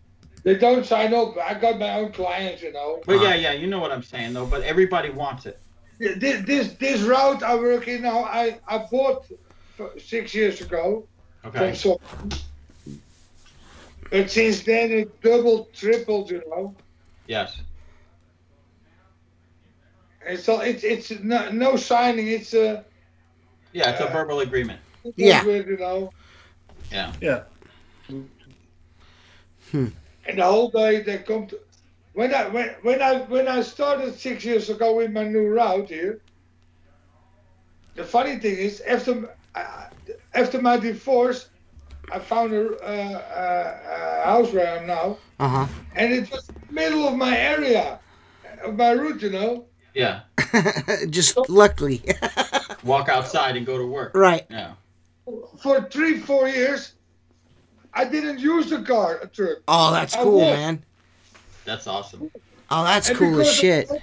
They don't sign up. I got my own clients, you know. But yeah, you know what I'm saying though. But everybody wants it. This route I work in now, I bought 6 years ago. Okay. But since then it doubled, tripled, you know. Yes. And so it's no signing. It's a. Yeah, it's a verbal agreement. Yeah. You know. Yeah. And the whole day they come to. When I started 6 years ago with my new route here. The funny thing is, after my divorce, I found a house where I am now. And it was in the middle of my area, of my route, you know. Yeah. Just luckily. Walk outside and go to work. Right. Yeah. For 3-4 years, I didn't use the car at church. Oh, that's cool, man. That's awesome. Oh, that's And cool as because of shit. that-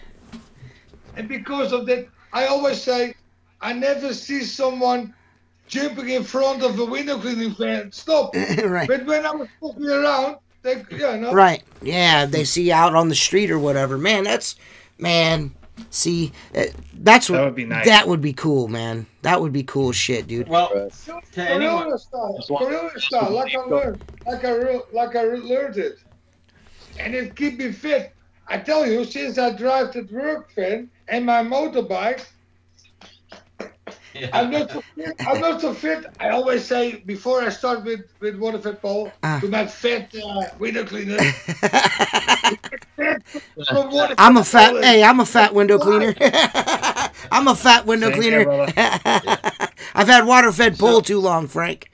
And because of that, I always say, I never see someone jumping in front of a window cleaning van. Stop. Right. But when I was walking around, they, no. Right. Yeah, they see you out on the street or whatever. See, that's what That would be nice. That would be cool, man. That would be cool shit, dude. Well, Right. to anyone, Corona style, That's why- Corona style, like I learned it, and it keep me fit. I tell you, since I drive the work van and my motorbike, I'm not so fit. I'm not so fit. I always say before I start with water fed Paul to my fat window cleaner. I'm a fat window cleaner. I'm a fat window Same cleaner. here, brother. I've had water fed pole too long, Frank.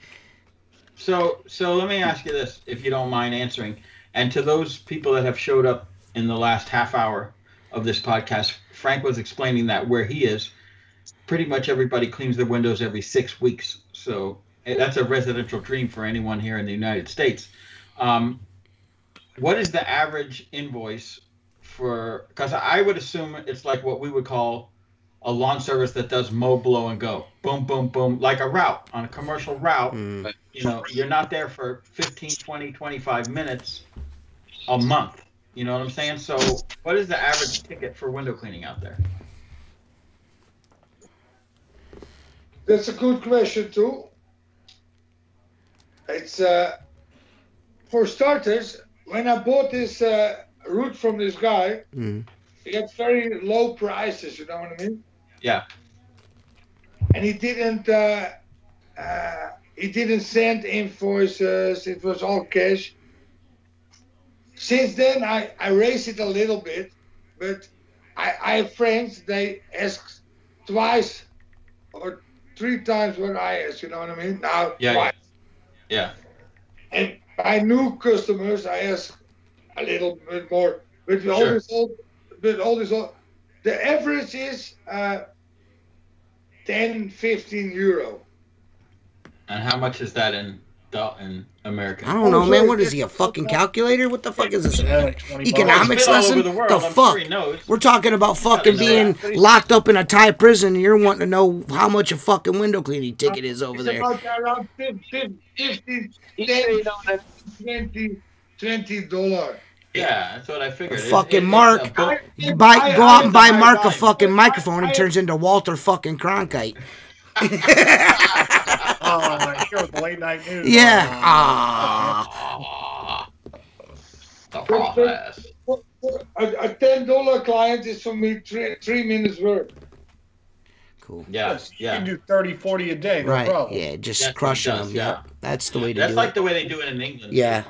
so let me ask you this, if you don't mind answering. And to those people that have showed up in the last half hour of this podcast, Frank was explaining that where he is, pretty much everybody cleans their windows every 6 weeks. So that's a residential dream for anyone here in the United States. What is the average invoice for, because I would assume it's like what we would call a lawn service that does mow, blow, and go. Boom, boom, boom, like a route, on a commercial route. You know, you're not there for 15, 20, 25 minutes a month. You know what I'm saying? So what is the average ticket for window cleaning out there? That's a good question too. It's for starters, when I bought this route from this guy, he had very low prices. You know what I mean? Yeah. And he didn't send invoices. It was all cash. Since then, I raised it a little bit, but I have friends, they ask twice or 3 times what I ask, you know what I mean? Now, twice. Yeah. And by new customers, I ask a little bit more. But Sure. The average is 10, 15 euro. And how much is that in American? I don't know, man. What is he, a fucking calculator? What the fuck is this? Yeah, like 20 Economics All over lesson? the world, The I'm fuck? sure he knows. We're talking about fucking know being that. locked up in a Thai prison, and you're wanting to know how much a fucking window cleaning ticket is over It's there. about around 15, 10, $20. Yeah, that's what I figured. Fucking Mark. it's a book. Go out and buy high Mark a volume. fucking microphone. He turns into Walter fucking Cronkite. Oh, my God, the late night news. Yeah. The raw ass. A $10 client is for me 3 minutes work. Cool. Yeah, You yeah. can do 30, 40 a day, no Right. problem. Yeah, just That's what crushing he does, them. yeah. Yep. That's the way to That's do like it. the way they do it in England. Yeah.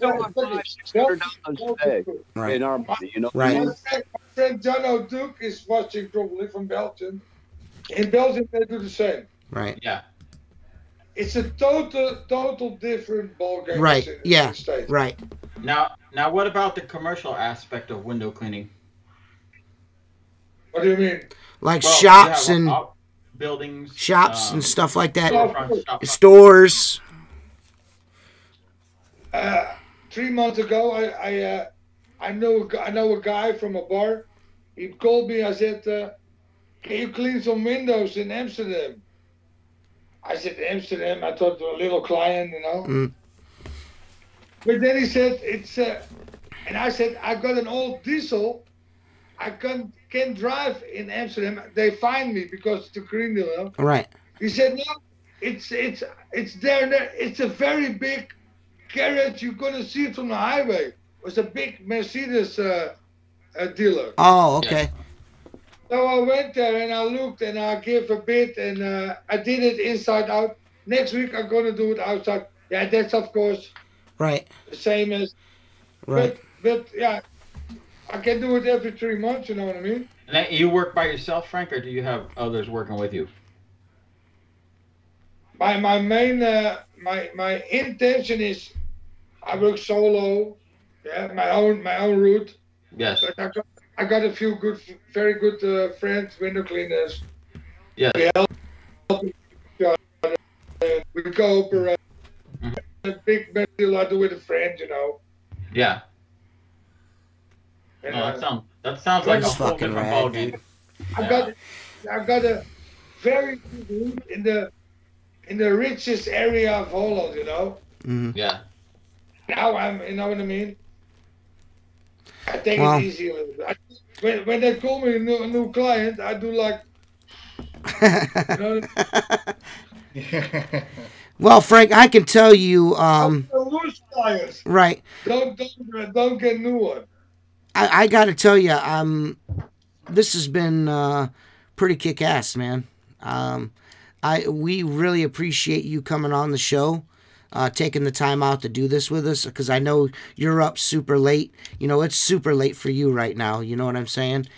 $600 a day Right. in our money, you know. Right. My friend John O'Duke is watching probably from Belgium. In Belgium, they do the same. Right. Yeah. It's a total different ballgame. Right. In Yeah. the States. Right. Now, what about the commercial aspect of window cleaning? What do you mean? Like Well, shops you have and buildings, and stuff like that. storefronts, shops. Stores. 3 months ago, I know a guy from a bar. He called me. I said, "Can you clean some windows in Amsterdam?" I said, "Amsterdam." I thought a little client, you know. Mm. But then he said, "It's," and I said, "I got an old diesel. I can't drive in Amsterdam. They find me because it's too green, you know." Right. He said, "No, it's there. It's a very big garage. You're gonna see it from the highway. It was a big Mercedes dealer." Oh, okay. So I went there and I looked and I gave a bid and I did it inside out. Next week I'm gonna do it outside. Yeah, that's of course Right. the same as. Right. But yeah, I can do it every 3 months. You know what I mean? And then you work by yourself, Frank, or do you have others working with you? My main my intention is I work solo. Yeah, my own route. Yes. But I got a few very good friends, window cleaners. Yes. We help each other. We cooperate. A big deal I do with a friend, you know. Yeah. And, that sounds like a That's whole fucking different rad. ball game. I got a very good room in the richest area of Holland, you know. Mhm. Yeah. Now you know what I mean? I take Well. it easy a little bit. When they call me a new client, I do like, you know, Well, Frank, I can tell you, lose clients. right. Don't get new one. I got to tell you, this has been pretty kick-ass, man. We really appreciate you coming on the show, taking the time out to do this with us, because I know you're up super late. You know, it's super late for you right now. You know what I'm saying?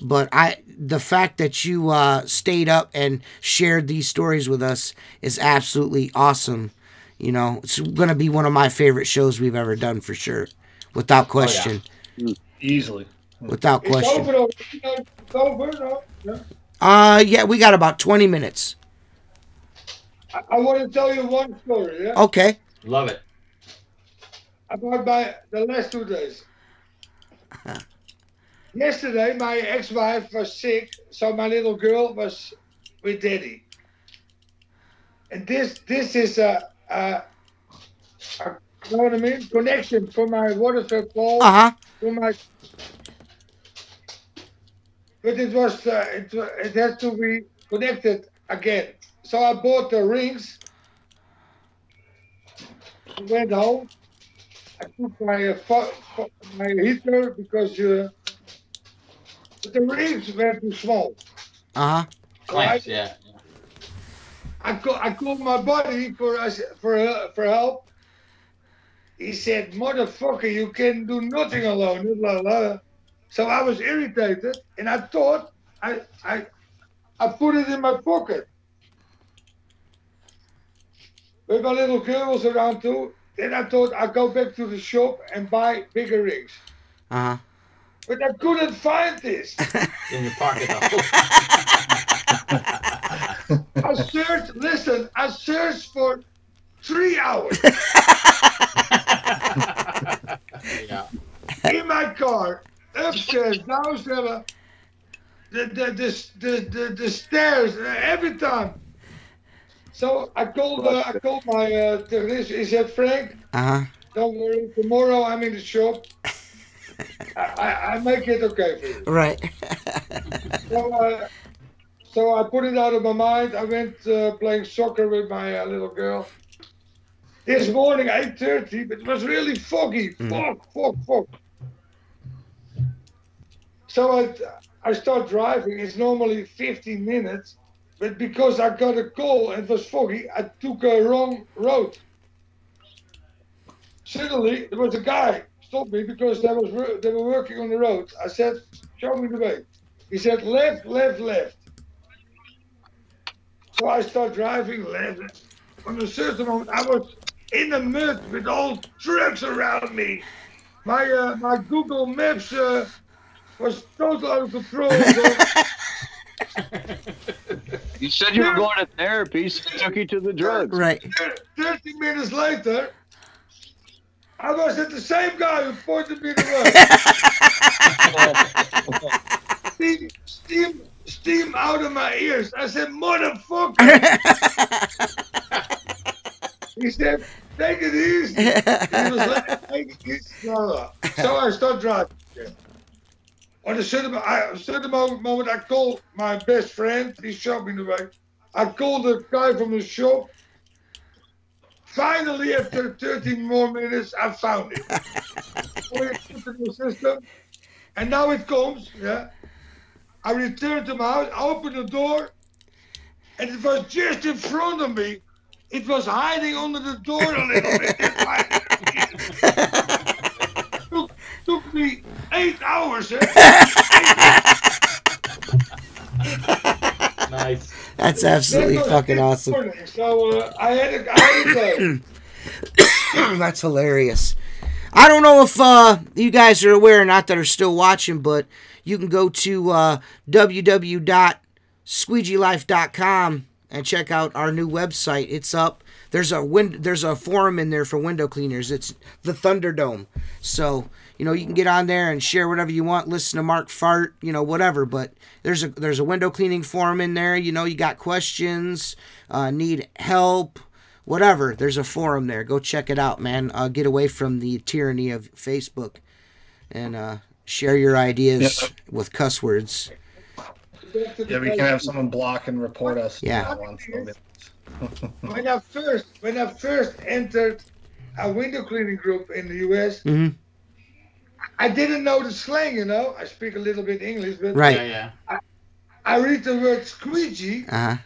But the fact that you stayed up and shared these stories with us is absolutely awesome. You know, it's going to be one of my favorite shows we've ever done for sure, without question. Oh, yeah. Easily. Without question. It's over, no? Yeah. Yeah, we got about 20 minutes. I want to tell you one story, yeah? Okay. Love it. About the last 2 days. Yesterday, my ex-wife was sick, so my little girl was with daddy. And this is a you know what I mean? Connection for my waterfall pole. To my, but it was it has to be connected again. So I bought the rings. Went home. I took my heater because but the rings were too small. Clamps, yeah. I called my buddy for help. He said, "Motherfucker, you can do nothing alone." Blah, blah. So I was irritated, and I thought I put it in my pocket. But my little girl was around too. Then I thought I'd go back to the shop and buy bigger rings. But I couldn't find this. In your pocket. I searched for 3 hours. Yeah. In my car, upstairs, downstairs, the stairs, every time. So I called my technician. He said, "Frank, don't worry. Tomorrow I'm in the shop. I make it okay for you." Right. So I put it out of my mind. I went playing soccer with my little girl. This morning, 8:30, but it was really foggy. Fog. So I start driving. It's normally 15 minutes. But because I got a call and it was foggy, I took a wrong road. Suddenly, there was a guy stopped me because they were working on the road. I said, "Show me the way." He said, "Left, left, left." So I start driving left. On a certain moment, I was in the mud with all trucks around me. My Google Maps was totally out of control. You said you were going to therapy, so I took you to the drugs. Right. 30 minutes later, I was at the same guy who pointed me the way. Steam out of my ears. I said, "Motherfucker." He said, "Take it easy." He was like, "Take it easy." So I start driving. On a certain moment, I called my best friend. He showed me the way. I called the guy from the shop. Finally, after 13 more minutes, I found it. We put it in the system. And now it comes. Yeah. I returned to my house, opened the door, and it was just in front of me. It was hiding under the door a little bit. Took me 8 hours. Nice. That's absolutely fucking awesome. So I had it. That's hilarious. I don't know if you guys are aware or not that are still watching, but you can go to www.squeegeelife.com and check out our new website. It's up. there's a forum in there for window cleaners. It's the Thunderdome. So, you know, you can get on there and share whatever you want, listen to Mark fart, you know, whatever. But there's a window cleaning forum in there. You know, you got questions, need help, whatever. There's a forum there. Go check it out, man. Get away from the tyranny of Facebook and share your ideas with cuss words. Yeah, we can have someone block and report us. Yeah. When I first entered a window cleaning group in the US, I didn't know the slang, you know. I speak a little bit English, but Right. Yeah. I read the word squeegee. Uh-huh.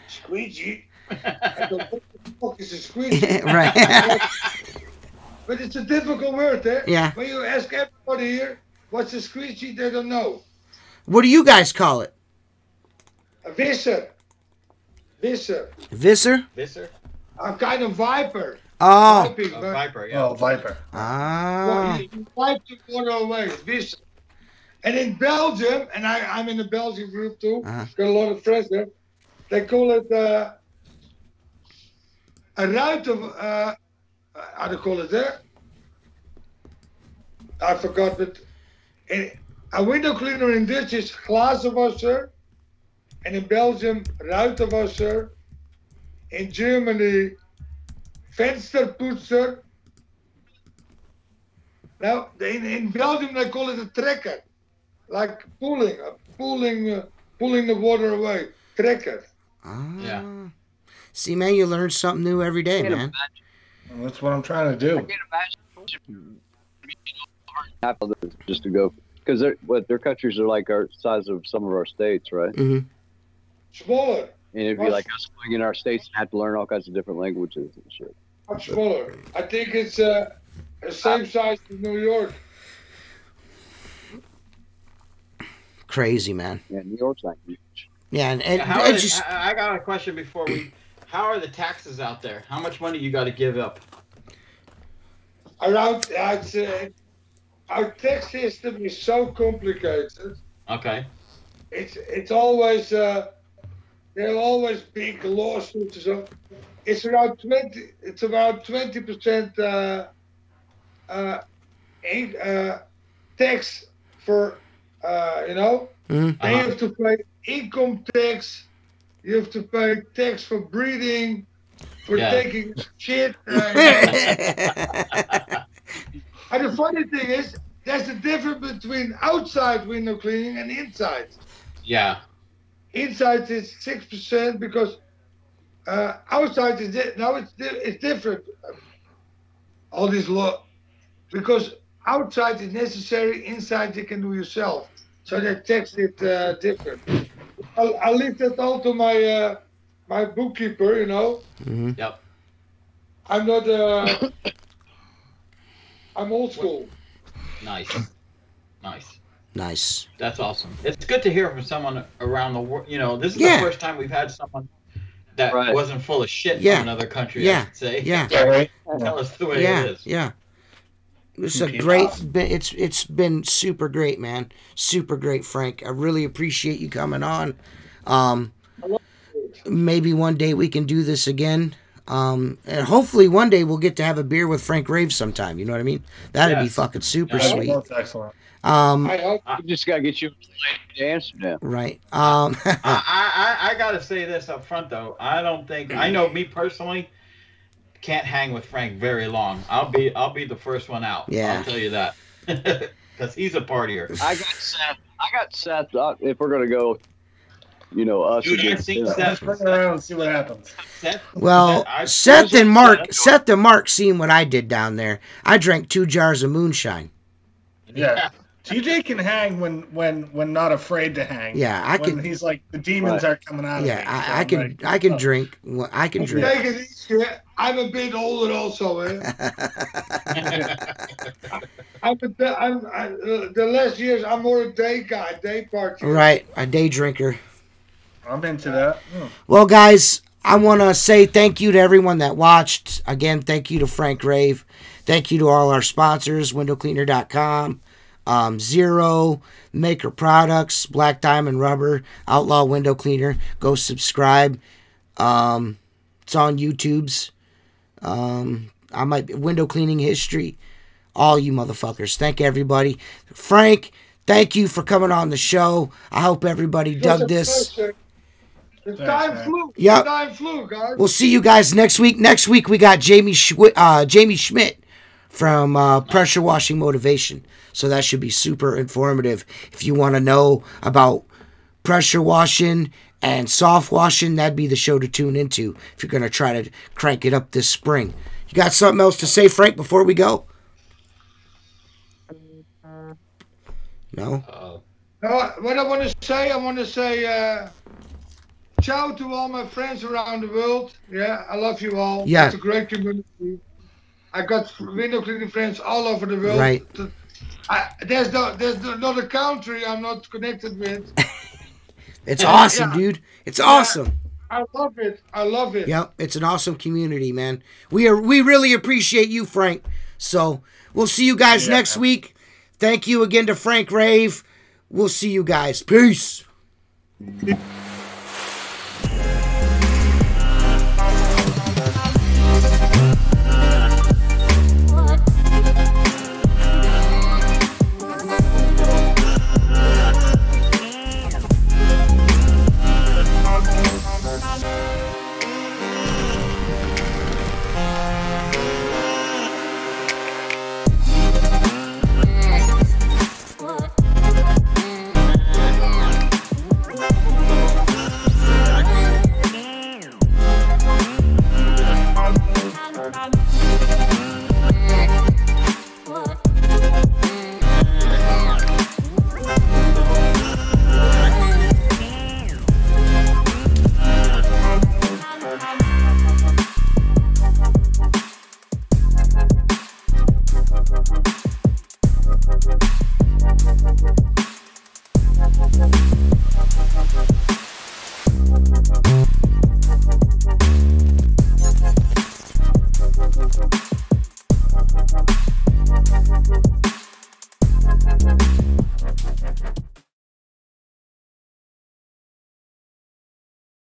Squeegee. I don't know what the fuck is a squeegee. Right. But it's a difficult word, eh? Yeah. When you ask everybody here, what's a squeegee, they don't know. What do you guys call it? A visser. Visser. Visser? Visser? A kind of viper. Oh. Viping, A but- viper, yeah. Oh, Viper. Ah. Well, you wipe the water away. Visser. And in Belgium, and I'm in the Belgian group too, got a lot of friends there, they call it a ruit of, how do you call it there? I forgot, but a window cleaner in Dutch is glazenwasser, and in Belgium, ruitenwasser. In Germany, vensterpoetser. Now, in Belgium, they call it a trekker, like pulling the water away. Trekker. Ah. Yeah. See, man, you learn something new every day, man. Well, that's what I'm trying to do. Half of this just to go because their countries are like our size of some of our states, right? Mm-hmm. Smaller. And it'd be like us going in our states and have to learn all kinds of different languages and shit. Much smaller. I think it's the same size as New York. Crazy, man. Yeah, New York's not huge. Yeah, and I got a question before we. How are the taxes out there? How much money you got to give up? Around, our tax system is so complicated. Okay. It's always there are always big lawsuits. So it's around 20. It's about 20% tax for you know. Mhm. Then you have to pay income tax. You have to pay tax for breeding, for taking shit. And the funny thing is, there's a difference between outside window cleaning and inside. Yeah. Inside is 6% because outside is it's different. All these law because outside is necessary, inside you can do yourself. So they tax it different. I leave that all to my my bookkeeper, you know. Mm-hmm. Yep. I'm not. I'm old school. Nice. Nice. Nice. That's awesome. It's good to hear from someone around the world. You know, this is Yeah. the first time we've had someone that Right. wasn't full of shit Yeah. from another country. Yeah. I should say. Yeah. Right? Tell us the way Yeah. it is. Yeah. It's a Okay. great. It's been super great, man. Super great, Frank. I really appreciate you coming on. Maybe one day we can do this again. And hopefully one day we'll get to have a beer with Frank Rave sometime. You know what I mean? That'd be Yes. fucking super Yeah. sweet. That's excellent. I hope. We just gotta get you to Amsterdam. Right. I gotta say this up front though. I don't think I know me personally can't hang with Frank very long. I'll be the first one out. Yeah. I'll tell you that. Because he's a partier. I got Seth. If we're gonna go, you know, us You ain't against seen him. Seth. Let's bring it around and see what happens. Seth? Well, I- Seth and Mark, Seth- Seth and Mark seen what I did down there. I drank 2 jars of moonshine. Yeah. TJ can hang when not afraid to hang. Yeah, I when can. he's like the demons Right. are coming out of Yeah, me. I So can. I'm like, I can oh. drink. I can drink. Take it easy. I'm a bit older also. Eh? The last years I'm more a day guy, day party. Right, a day drinker. I'm into that. Well, guys, I want to say thank you to everyone that watched. Again, thank you to Frank Rave. Thank you to all our sponsors, windowcleaner.com, Zero, Maker Products, Black Diamond Rubber, Outlaw Window Cleaner. Go subscribe. It's on YouTube's. I might be window cleaning history. All you motherfuckers. Thank everybody. Frank, thank you for coming on the show. I hope everybody dug this. The time flew. Yep. The time flew, guys. We'll see you guys next week. Next week we got Jamie Schmidt from Pressure Washing Motivation. So that should be super informative. If you want to know about pressure washing and soft washing, that'd be the show to tune into if you're going to try to crank it up this spring. You got something else to say, Frank, before we go? No? What I want to say, ciao to all my friends around the world. Yeah, I love you all. Yeah. It's a great community. I got window cleaning friends all over the world. Right. There's not a country I'm not connected with. It's awesome, dude. It's awesome. I love it. I love it. Yep, it's an awesome community, man. We really appreciate you, Frank. So we'll see you guys next week. Thank you again to Frank Rave. We'll see you guys. Peace.